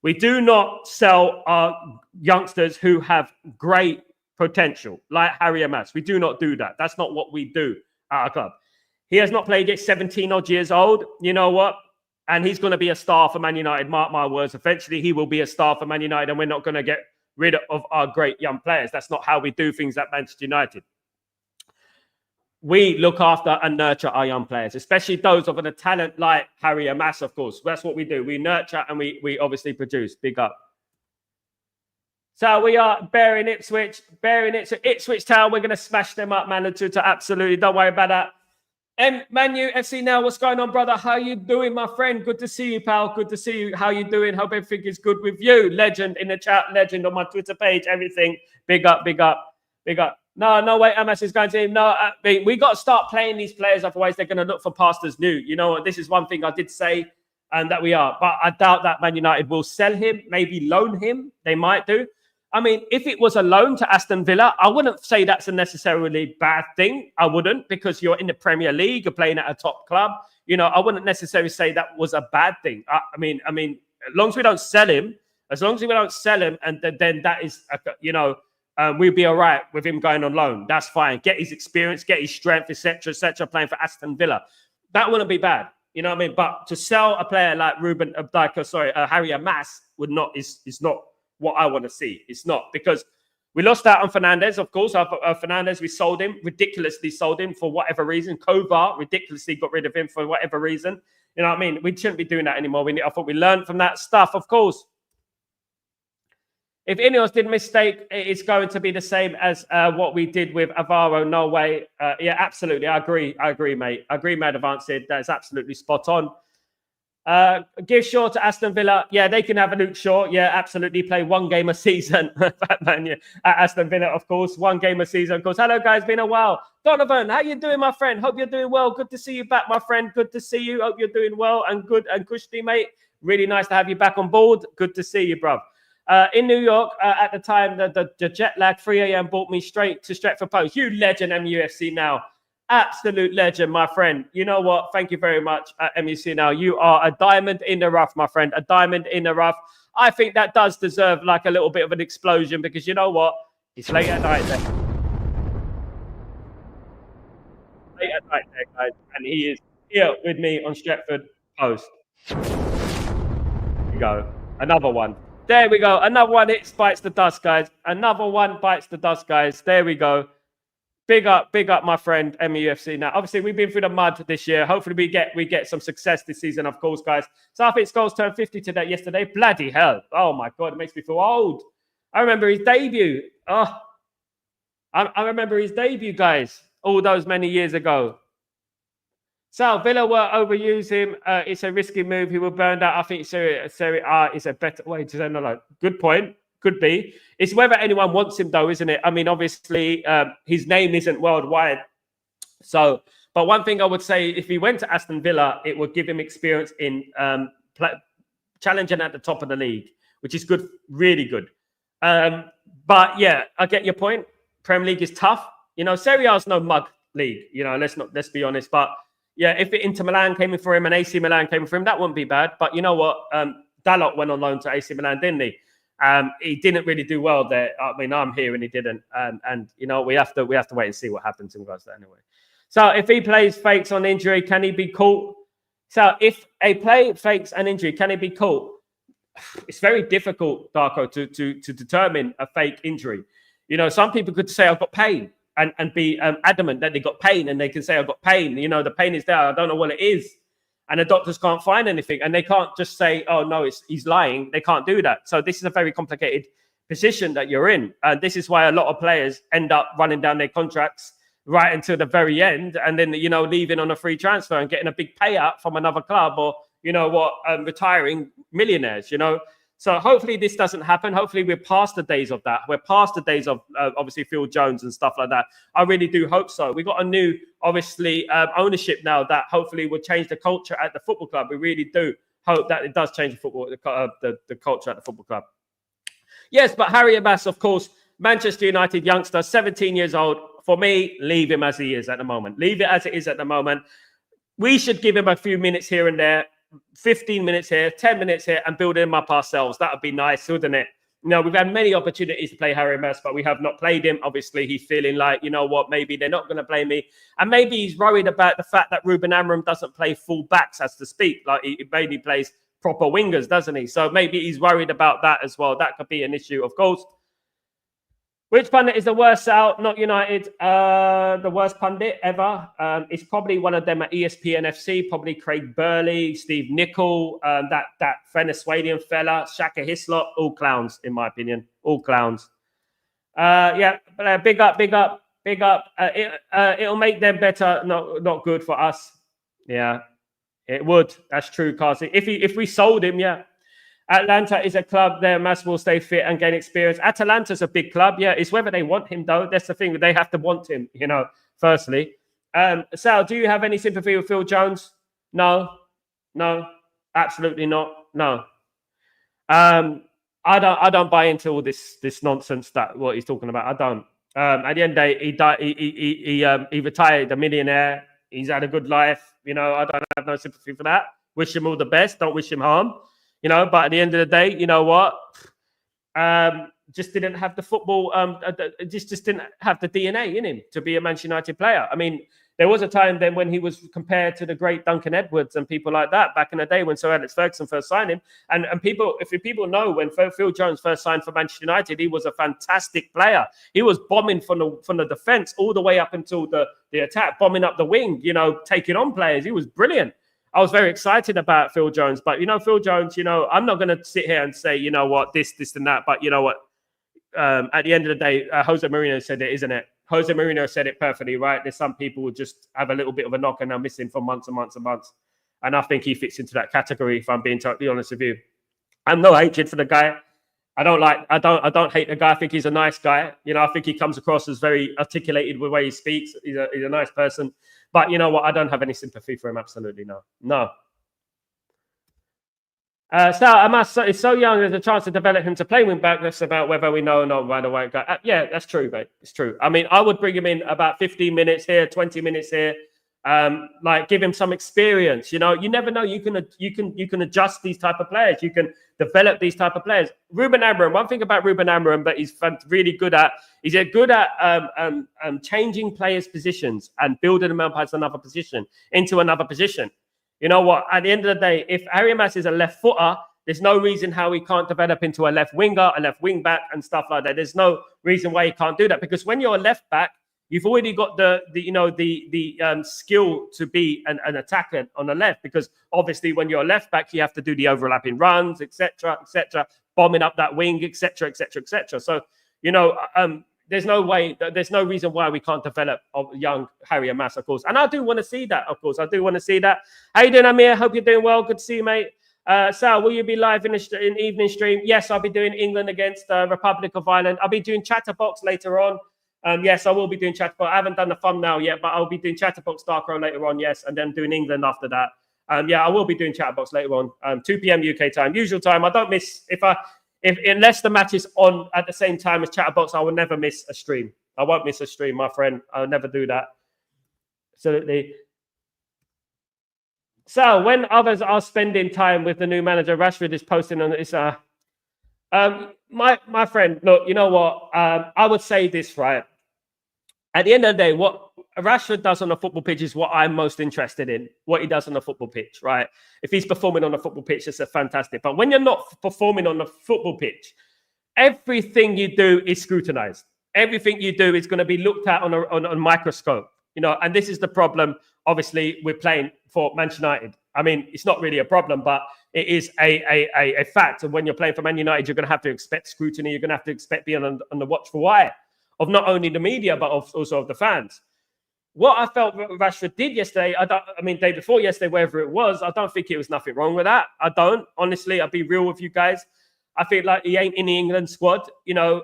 S1: We do not sell our youngsters who have great potential, like Harry Amas. We do not do that. That's not what we do at our club. He has not played yet, 17 odd years old. You know what? And he's going to be a star for Man United. Mark my words. Eventually, he will be a star for Man United, and we're not going to get rid of our great young players. That's not how we do things at Manchester United. We look after and nurture our young players, especially those of a talent like Harry Amas, of course. That's what we do. We nurture and we obviously produce. Big up. So we are bearing Ipswich Town. We're going to smash them up, man. Absolutely. Don't worry about that. Manu FC now, what's going on, brother? How you doing, my friend? Good to see you, pal. Good to see you. How you doing? Hope everything is good with you. Legend in the chat, legend on my Twitter page, everything. Big up. No way, Amas is going to him. No, we got to start playing these players, otherwise they're going to look for pastors new. You know what? This is one thing I did say, and that we are. But I doubt that Man United will sell him, maybe loan him. They might do. I mean, if it was a loan to Aston Villa, I wouldn't say that's a necessarily bad thing. I wouldn't, because you're in the Premier League, you're playing at a top club. I wouldn't necessarily say that was a bad thing. I mean, as long as we don't sell him, and then that is, we'll be all right with him going on loan. That's fine. Get his experience, get his strength, etc., playing for Aston Villa. That wouldn't be bad. You know what I mean? But to sell a player like Harry Amass is not what I want to see. It's not, because we lost out on Fernandez, of course. Fernandez, we sold him, ridiculously sold him for whatever reason. Kovar ridiculously got rid of him for whatever reason. You know what I mean? We shouldn't be doing that anymore. I thought we learned from that stuff, of course. If Ineos did a mistake, it's going to be the same as what we did with Avaro. No way. Yeah, absolutely. I agree, mate. I agree, Mad Advanced. That's absolutely spot on. Give Shaw to Aston Villa. Yeah, they can have a Luke Shaw. Yeah, absolutely. Play one game a season. Batman, yeah. At Aston Villa, of course. One game a season, of course. Hello, guys. Been a while. Donovan, how you doing, my friend? Hope you're doing well. Good to see you back, my friend. Good to see you. Hope you're doing well and good and cushy, mate. Really nice to have you back on board. Good to see you, bruv. In New York, at the time, the jet lag, 3 a.m. brought me straight to Stretford Post. You legend, MUFC Now. Absolute legend, my friend. You know what? Thank you very much, MUFC Now. You are a diamond in the rough, my friend. A diamond in the rough. I think that does deserve like a little bit of an explosion, because you know what? It's late at night there. Late at night there, guys. And he is here with me on Stretford Post. Here we go. Another one. There we go. Another one bites the dust, guys. Another one bites the dust, guys. There we go. Big up, my friend, MUFC. Now, obviously, we've been through the mud this year. Hopefully, we get some success this season, of course, guys. Southgate Scholes turned 50 yesterday. Bloody hell. Oh, my God. It makes me feel old. I remember his debut. Oh, I remember his debut, guys, all those many years ago. So Villa will overuse him. It's a risky move. He will burn out. I think Serie A is a better way to say no. Good point. Could be. It's whether anyone wants him, though, isn't it? I mean, obviously, his name isn't worldwide. So, but one thing I would say, if he went to Aston Villa, it would give him experience in challenging at the top of the league, which is good, really good. But yeah, I get your point. Premier League is tough. You know, Serie A is no mug league. You know, let's be honest. But yeah, if Inter Milan came in for him and AC Milan came in for him, that wouldn't be bad. But you know what? Dalot went on loan to AC Milan, didn't he? He didn't really do well there. I mean, I'm here and he didn't. And you know, we have to wait and see what happens in regards to that anyway. So if he plays fakes on injury, can he be caught? So if a play fakes an injury, can he be caught? It's very difficult, Darko, to determine a fake injury. You know, some people could say I've got pain and be adamant that they got pain, and they can say I've got pain. You know, the pain is there. I don't know what it is. And the doctors can't find anything. And they can't just say, oh, no, he's lying. They can't do that. So this is a very complicated position that you're in. And this is why a lot of players end up running down their contracts right until the very end. And then, you know, leaving on a free transfer and getting a big payout from another club, or, you know what, retiring millionaires, you know. So hopefully this doesn't happen. Hopefully we're past the days of that. We're past the days of obviously Phil Jones and stuff like that. I really do hope so. We got a new, obviously, ownership now that hopefully will change the culture at the football club. We really do hope that it does change the culture at the football club. Yes, but Harry Amass, of course, Manchester United youngster, 17 years old. For me, leave him as he is at the moment. Leave it as it is at the moment. We should give him a few minutes here and there. 15 minutes here, 10 minutes here, and build him up ourselves. That would be nice, wouldn't it? You know, we've had many opportunities to play Harry Amass, but we have not played him. Obviously, he's feeling like, you know what, maybe they're not going to play me. And maybe he's worried about the fact that Ruben Amorim doesn't play full backs, as to speak. Like, he mainly plays proper wingers, doesn't he? So maybe he's worried about that as well. That could be an issue, of course. Which pundit is the worst out? Not United. The worst pundit ever. It's probably one of them at ESPN FC. Probably Craig Burley, Steve Nicol, that Venezuelan fella, Shaka Hislop. All clowns, in my opinion. All clowns. Yeah, big up. It'll make them better. Not good for us. Yeah, it would. That's true, Carson. If we sold him, yeah. Atlanta is a club there. Mass will stay fit and gain experience. Atalanta's a big club. Yeah, it's whether they want him, though. That's the thing. They have to want him, you know, firstly. Sal, do you have any sympathy with Phil Jones? No, absolutely not. No. I don't buy into all this nonsense that what he's talking about. I don't. At the end of the day, he died. He retired a millionaire. He's had a good life. You know, I don't have no sympathy for that. Wish him all the best. Don't wish him harm. You know, but at the end of the day, you know what? Just didn't have the football. Just didn't have the DNA in him to be a Manchester United player. I mean, There was a time then when he was compared to the great Duncan Edwards and people like that back in the day when Sir Alex Ferguson first signed him. And people, if people know, when Phil Jones first signed for Manchester United, he was a fantastic player. He was bombing from the defence all the way up until the attack, bombing up the wing, you know, taking on players. He was brilliant. I was very excited about Phil Jones. But, you know, Phil Jones, you know, I'm not going to sit here and say, you know what, this and that. But you know what? At the end of the day, Jose Mourinho said it, isn't it? Jose Mourinho said it perfectly, right? There's some people who just have a little bit of a knock and are missing for months and months and months. And I think he fits into that category, if I'm being totally honest with you. I'm no hatred for the guy. I don't hate the guy. I think he's a nice guy. You know, I think he comes across as very articulated with the way he speaks. He's a nice person. But you know what? I don't have any sympathy for him. Absolutely no. No. So it's so young. There's a chance to develop him to play wing back. That's about whether we know or not right away. Yeah, that's true, mate. It's true. I mean, I would bring him in about 15 minutes here, 20 minutes here. Like give him some experience. You know, you never know. You can adjust these type of players. You can develop these type of players. Ruben Amorim. One thing about Ruben Amorim that he's really good at. He's good at changing players' positions and building them up as another position into another position. You know what? At the end of the day, if Harry Mass is a left footer, there's no reason how he can't develop into a left winger, a left wing back, and stuff like that. There's no reason why he can't do that, because when you're a left back, you've already got the skill to be an attacker on the left. Because obviously, when you're a left back, you have to do the overlapping runs, etc., bombing up that wing, etc., etc., etc. So you know. There's no reason why we can't develop a young Harry Mass, of course. And I do want to see that, of course. I do want to see that. How you doing, Amir? Hope you're doing well. Good to see you, mate. Sal, will you be live in evening stream? Yes, I'll be doing England against Republic of Ireland. I'll be doing Chatterbox later on. Yes, I will be doing Chatterbox. I haven't done the thumbnail yet, but I'll be doing Chatterbox Dark Row later on, yes, and then doing England after that. Yeah, I will be doing Chatterbox later on. 2 p.m. UK time, usual time. I don't miss unless the match is on at the same time as Chatterbox, I will never miss a stream. I won't miss a stream, my friend. I'll never do that. Absolutely. So when others are spending time with the new manager, Rashford is posting on this. My friend, look, you know what? I would say this, right? At the end of the day, what Rashford does on the football pitch is what I'm most interested in, what he does on the football pitch, right? If he's performing on the football pitch, it's a fantastic. But when you're not performing on the football pitch, everything you do is scrutinized. Everything you do is going to be looked at on a microscope, you know, and this is the problem. Obviously, we're playing for Manchester United. I mean, it's not really a problem, but it is a fact. And when you're playing for Man United, you're going to have to expect scrutiny. You're going to have to expect being on the watchful eye of not only the media, but also of the fans. What I felt Rashford did yesterday, day before yesterday, wherever it was, I don't think it was nothing wrong with that. I don't. Honestly, I'll be real with you guys. I feel like he ain't in the England squad. You know,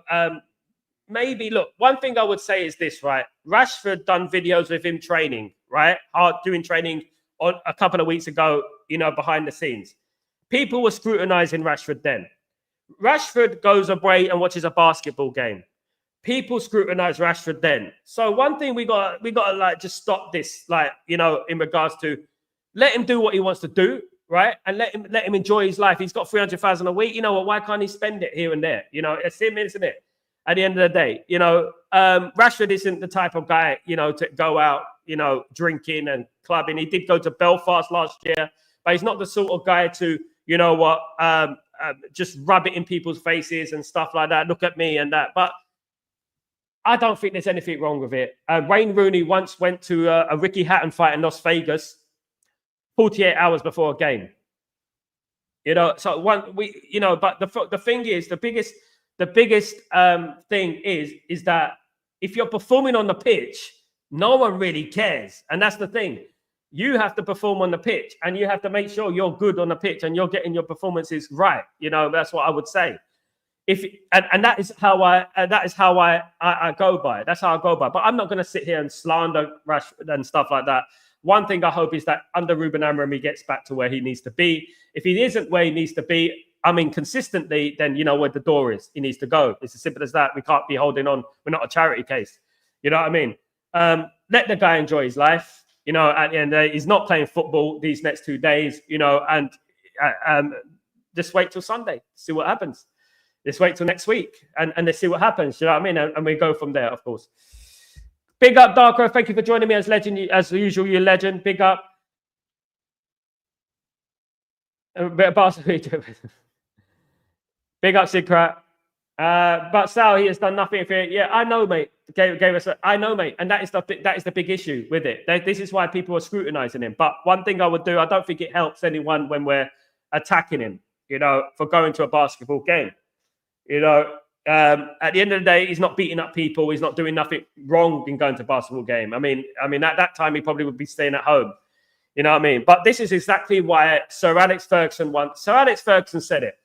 S1: maybe, look, one thing I would say is this, right? Rashford done videos with him training, right? Doing training on a couple of weeks ago, you know, behind the scenes. People were scrutinizing Rashford then. Rashford goes away and watches a basketball game. People scrutinize Rashford then. So one thing we got to like just stop this, like, you know, in regards to let him do what he wants to do, right? And let him enjoy his life. He's got 300,000 a week. You know what? Why can't he spend it here and there? You know, it's him, isn't it? At the end of the day, you know, Rashford isn't the type of guy, you know, to go out, you know, drinking and clubbing. He did go to Belfast last year, but he's not the sort of guy to, you know what, just rub it in people's faces and stuff like that. Look at me and that. But I don't think there's anything wrong with it. Wayne Rooney once went to a Ricky Hatton fight in Las Vegas 48 hours before a game. You know, so but the thing is, the biggest thing is that if you're performing on the pitch, no one really cares. And that's the thing. You have to perform on the pitch and you have to make sure you're good on the pitch and you're getting your performances right. You know, that's what I would say. That is how I go by. That's how I go by. But I'm not going to sit here and slander Rashford and stuff like that. One thing I hope is that under Ruben Amorim, he gets back to where he needs to be. If he isn't where he needs to be, I mean, consistently, then you know where the door is. He needs to go. It's as simple as that. We can't be holding on. We're not a charity case. You know what I mean? Let the guy enjoy his life. You know, at the end of the day, he's not playing football these next 2 days, you know, and just wait till Sunday, see what happens. Let's wait till next week and let's see what happens. You know what I mean? And we go from there, of course. Big up, Darko. Thank you for joining me as legend. As usual, you're legend. Big up. Big up, Sigrat. But Sal, he has done nothing for it. Yeah, I know, mate. Gave us. I know, mate, and that is the big issue with it. This is why people are scrutinizing him. But one thing I would do, I don't think it helps anyone when we're attacking him. You know, for going to a basketball game. You know, at the end of the day, he's not beating up people. He's not doing nothing wrong in going to a basketball game. I mean, at that time, he probably would be staying at home. You know what I mean? But this is exactly why Sir Alex Ferguson said it.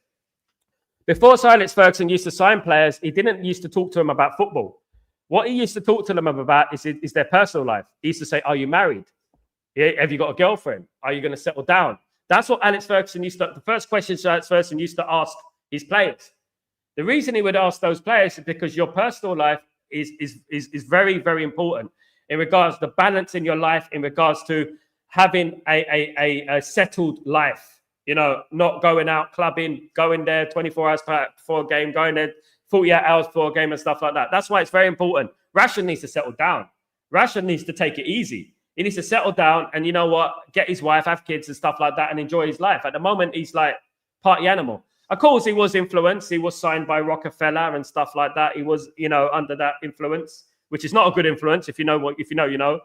S1: Before Sir Alex Ferguson used to sign players, he didn't used to talk to them about football. What he used to talk to them about is their personal life. He used to say, are you married? Have you got a girlfriend? Are you going to settle down? That's what Alex Ferguson the first question Alex Ferguson used to ask his players. The reason he would ask those players is because your personal life is very, very important in regards to the balance in your life, in regards to having a settled life, you know, not going out clubbing, going there 24 hours before a game, going there 48 hours before a game and stuff like that. That's why it's very important. Rashford needs to settle down. Rashford needs to take it easy. He needs to settle down and, you know what, get his wife, have kids and stuff like that and enjoy his life. At the moment, he's like party animal. Of course, he was influenced. He was signed by Rockefeller and stuff like that. He was, you know, under that influence, which is not a good influence. If you know, you know.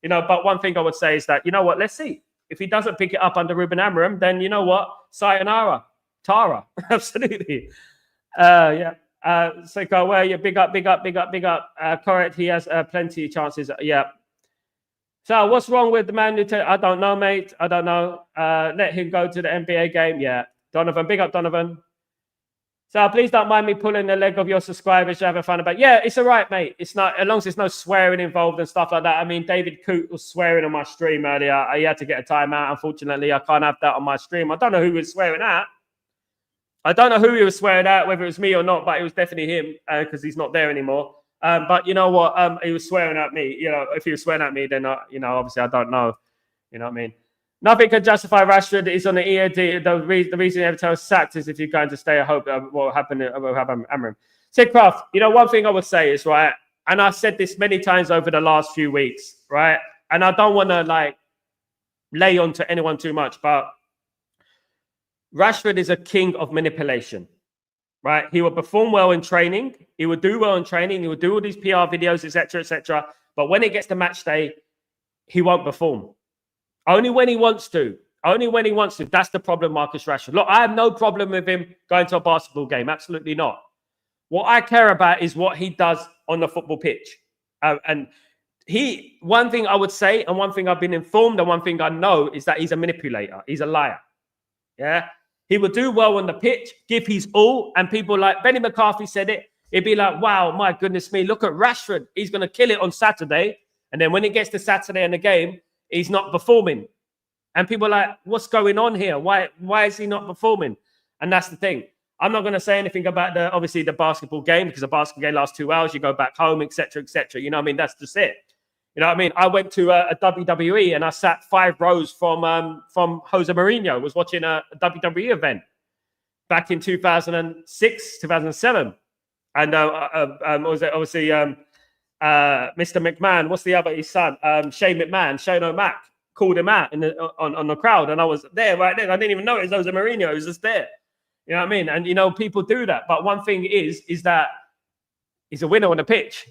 S1: You know, but one thing I would say is that, you know what, let's see. If he doesn't pick it up under Ruben Amorim, then you know what? Sayonara. Tara. Absolutely. Yeah. So go away. Yeah, big up. Correct. He has plenty of chances. Yeah. So what's wrong with the man who I don't know, mate. I don't know. Let him go to the NBA game. Yeah. Donovan. Big up, Donovan. So please don't mind me pulling the leg of your subscribers you're having fun about. Yeah, it's all right, mate. It's not, as long as there's no swearing involved and stuff like that. I mean, David Coote was swearing on my stream earlier. He had to get a timeout. Unfortunately, I can't have that on my stream. I don't know who was swearing at. I don't know who he was swearing at, whether it was me or not, but it was definitely him because he's not there anymore. But you know what? He was swearing at me. You know, if he was swearing at me, then, you know, obviously I don't know. You know what I mean? Nothing can justify Rashford is on the EAD. The reason Everton was sacked is if you're going to stay, I hope what will happen Amorim. Sid Craft, you know, one thing I would say is, right, and I've said this many times over the last few weeks, right, and I don't want to, like, lay on to anyone too much, but Rashford is a king of manipulation, right? He will perform well in training. He will do well in training. He will do all these PR videos, etc. But when it gets to match day, he won't perform. Only when he wants to. Only when he wants to. That's the problem, Marcus Rashford. Look, I have no problem with him going to a basketball game. Absolutely not. What I care about is what he does on the football pitch. One thing I would say, and one thing I've been informed, and one thing I know is that he's a manipulator. He's a liar. Yeah. He will do well on the pitch, give his all, and people like Benny McCarthy said it. It'd be like, wow, my goodness me, look at Rashford. He's going to kill it on Saturday. And then when it gets to Saturday in the game, he's not performing. And people are like, what's going on here? Why is he not performing? And that's the thing. I'm not going to say anything about obviously the basketball game because the basketball game lasts 2 hours. You go back home, etc. You know what I mean? That's just it. You know what I mean? I went to a WWE and I sat 5 rows from Jose Mourinho. Was watching a WWE event back in 2006, 2007. And was it obviously Mr. McMahon, what's the other, his son, Shane O'Mac, called him out on the crowd. And I was there right there. I didn't even notice Jose Mourinho. He was just there. You know what I mean? And, you know, people do that. But one thing is that he's a winner on the pitch.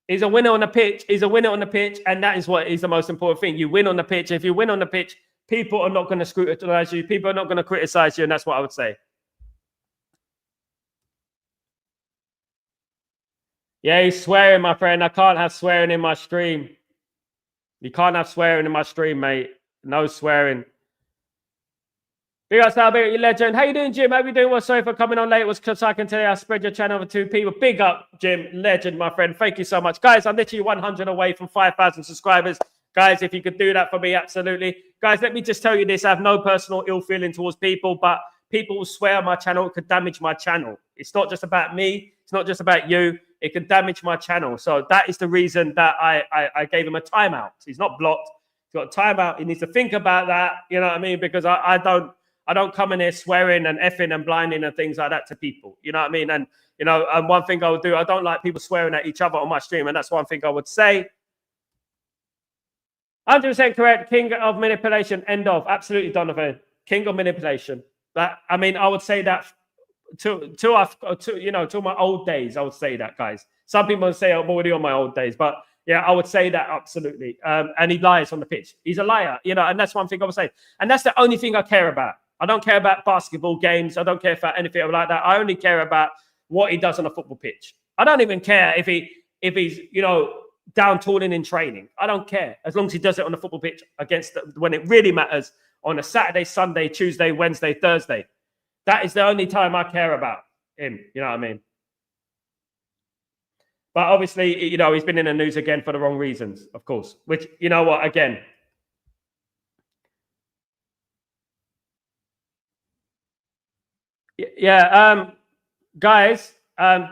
S1: He's a winner on the pitch. He's a winner on the pitch. And that is what is the most important thing. You win on the pitch. If you win on the pitch, people are not going to scrutinize you. People are not going to criticize you. And that's what I would say. Yeah, he's swearing, my friend. I can't have swearing in my stream. You can't have swearing in my stream, mate. No swearing. Big up, Sal, big up, you legend. How you doing, Jim? How you doing? Well, sorry for coming on late. It was because I can tell you I spread your channel over 2 people. Big up, Jim. Legend, my friend. Thank you so much. Guys, I'm literally 100 away from 5,000 subscribers. Guys, if you could do that for me, absolutely. Guys, let me just tell you this. I have no personal ill feeling towards people, but people will swear on my channel. It could damage my channel. It's not just about me. It's not just about you. It can damage my channel. So that is the reason that I gave him a timeout. He's not blocked. He's got a timeout. He needs to think about that. You know what I mean? Because I don't come in here swearing and effing and blinding and things like that to people. You know what I mean? And You know, and one thing I would do, I don't like people swearing at each other on my stream, and that's one thing I would say. 100% correct. King of manipulation. End of. Absolutely, Donovan. King of manipulation. But I mean, I would say that till my old days. I would say that, guys. Some people say I'm already on my old days, but yeah, I would say that absolutely. And he lies on the pitch. He's a liar, you know, and that's one thing I would say. And that's the only thing I care about. I don't care about basketball games. I don't care about anything like that. I only care about what he does on a football pitch. I don't even care if he's, you know, down tooling in training. I don't care, as long as he does it on the football pitch when it really matters, on a Saturday, Sunday, Tuesday, Wednesday, Thursday. That is the only time I care about him. You know what I mean? But obviously, you know, he's been in the news again for the wrong reasons, of course. Which, you know what, again. Yeah, guys,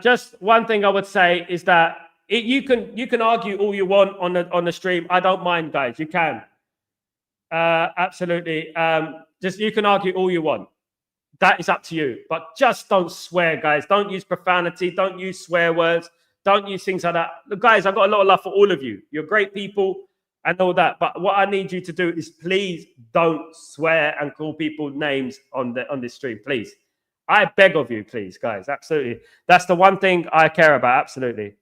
S1: just one thing I would say is that you can argue all you want on the stream. I don't mind, guys. You can. Absolutely. Just you can argue all you want. That is up to you. But just don't swear, guys. Don't use profanity. Don't use swear words. Don't use things like that. Look, guys, I've got a lot of love for all of you. You're great people and all that. But what I need you to do is please don't swear and call people names on this stream, please. I beg of you, please, guys. Absolutely. That's the one thing I care about. Absolutely.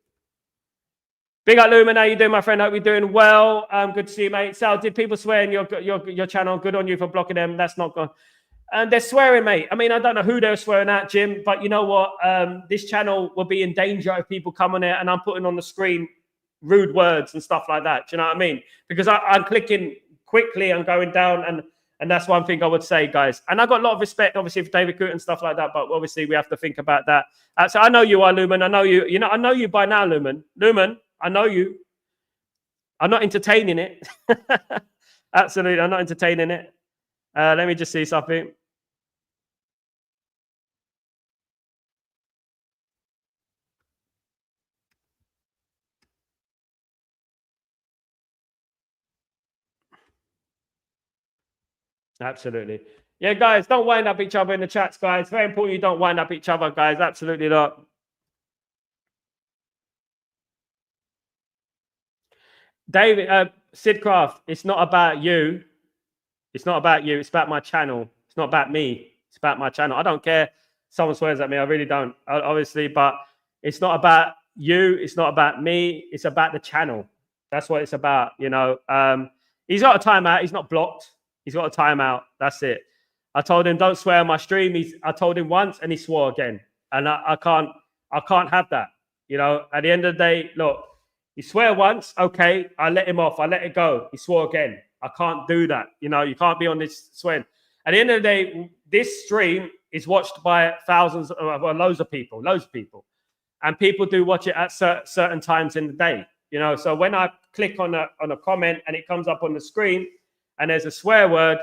S1: Big up, Lumen. How you doing, my friend? Hope you're doing well. Good to see you, mate. Sal, did people swear in your channel? Good on you for blocking them. That's not good. And they're swearing, mate. I mean, I don't know who they're swearing at, Jim, but you know what? This channel will be in danger if people come on it and I'm putting on the screen rude words and stuff like that. Do you know what I mean? Because I'm clicking quickly and going down, and that's one thing I would say, guys. And I've got a lot of respect, obviously, for David Coote and stuff like that, but obviously we have to think about that. So I know you are, Lumen. I know you. You know, I know you by now, Lumen. Lumen, I know you. I'm not entertaining it. Absolutely, I'm not entertaining it. Let me just see something. Absolutely. Yeah, guys, don't wind up each other in the chats, guys. Very important you don't wind up each other, guys. Absolutely not. David, Sidcraft, it's not about you. It's not about you. It's about my channel. It's not about me. It's about my channel. I don't care. Someone swears at me. I really don't, obviously. But it's not about you. It's not about me. It's about the channel. That's what it's about, you know. He's got a timeout. He's not blocked. He's got a timeout. That's it. I told him don't swear on my stream. I told him once and he swore again. And I can't have that. You know, at the end of the day, look, he swear once, okay, I let him off. I let it go. He swore again. I can't do that. You know, you can't be on this swearing. At the end of the day, this stream is watched by thousands, loads of people. And people do watch it at certain times in the day. You know, so when I click on a comment and it comes up on the screen, and there's a swear word,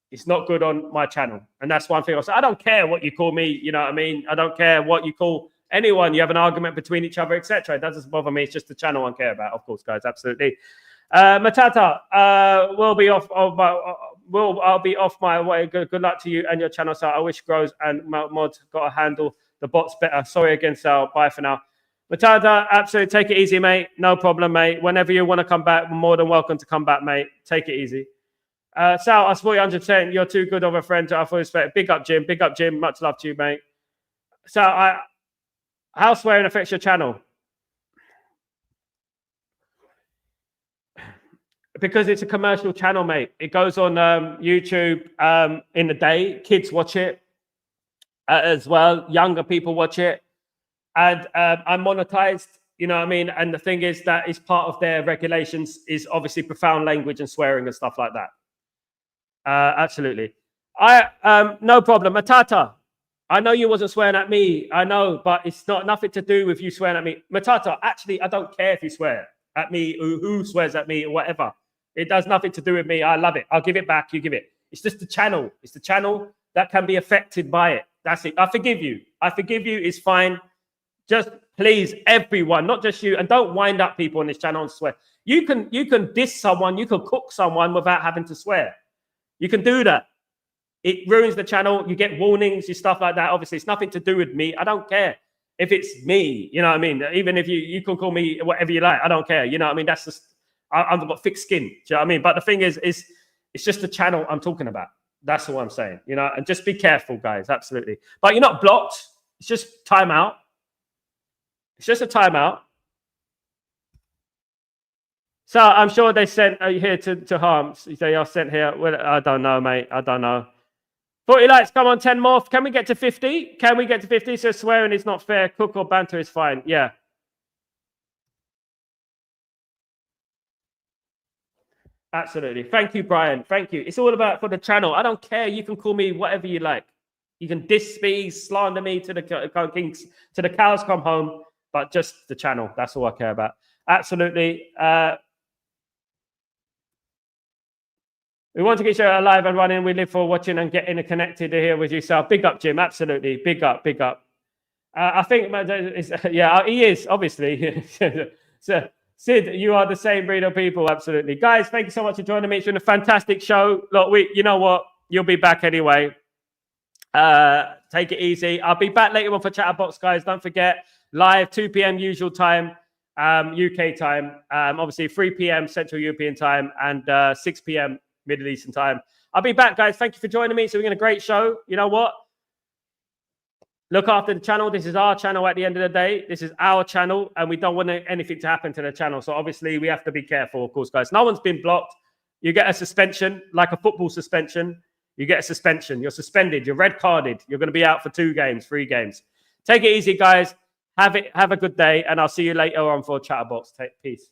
S1: it's not good on my channel. And that's one thing I'll say. I don't care what you call me, you know what I mean? I don't care what you call anyone. You have an argument between each other, etc. It doesn't bother me. It's just the channel I care about, of course, guys. Absolutely. Matata, will be off. I'll be off my way. Good luck to you and your channel. So I wish grows and mods got to handle the bots better. Sorry again, Sal. Bye for now. Matata, absolutely. Take it easy, mate. No problem, mate. Whenever you want to come back, more than welcome to come back, mate. Take it easy. Sal, I support you 100%. You're too good of a friend to have full respect. Big up, Jim. Big up, Jim. Much love to you, mate. Sal, how swearing affects your channel? Because it's a commercial channel, mate. It goes on YouTube in the day. Kids watch it as well. Younger people watch it. And I'm monetized, you know what I mean? And the thing is that is part of their regulations is obviously profound language and swearing and stuff like that. Absolutely. No problem. Matata, I know you wasn't swearing at me. I know, but it's not nothing to do with you swearing at me. Matata, actually, I don't care if you swear at me, who swears at me or whatever. It does nothing to do with me. I love it. I'll give it back. You give it. It's just the channel. It's the channel that can be affected by it. That's it. I forgive you. I forgive you. It's fine. Just please, everyone, not just you, and don't wind up people on this channel and swear. You can diss someone. You can cook someone without having to swear. You can do that. It ruins the channel. You get warnings and stuff like that. Obviously, it's nothing to do with me. I don't care. if it's me, you know what I mean? Even if you can call me whatever you like, I don't care. You know what I mean? That's just, I've got thick skin. Do you know what I mean? But the thing is it's just the channel I'm talking about. That's all I'm saying, you know, and just be careful, guys. Absolutely. But you're not blocked. It's just timeout. It's just a timeout. So I'm sure they sent here to Harms. They are sent here. Well, I don't know, mate. I don't know. 40 likes, come on, 10 more. Can we get to 50? Can we get to 50? So swearing is not fair. Cook or banter is fine. Yeah. Absolutely. Thank you, Brian. Thank you. It's all about for the channel. I don't care. You can call me whatever you like. You can diss me, slander me to the cows come home, but just the channel. That's all I care about. Absolutely. We want to get you alive and running. We live for watching and getting connected here with you. So big up, Jim. Absolutely. Big up, big up. I think, yeah, he is, obviously. So, Sid, you are the same breed of people. Absolutely. Guys, thank you so much for joining me. It's been a fantastic show. Look, you know what? You'll be back anyway. Take it easy. I'll be back later on for Chatterbox, guys. Don't forget, live 2 p.m. usual time, UK time. Obviously, 3 p.m. Central European time and 6 p.m. Middle Eastern time. I'll be back, guys. Thank you for joining me. So we're going to great show. You know what? Look after the channel. This is our channel at the end of the day. This is our channel, and we don't want anything to happen to the channel. So obviously, we have to be careful, of course, guys. No one's been blocked. You get a suspension, like a football suspension. You get a suspension. You're suspended. You're red carded. You're going to be out for 2 games, 3 games. Take it easy, guys. Have a good day, and I'll see you later on for Chatterbox. Peace.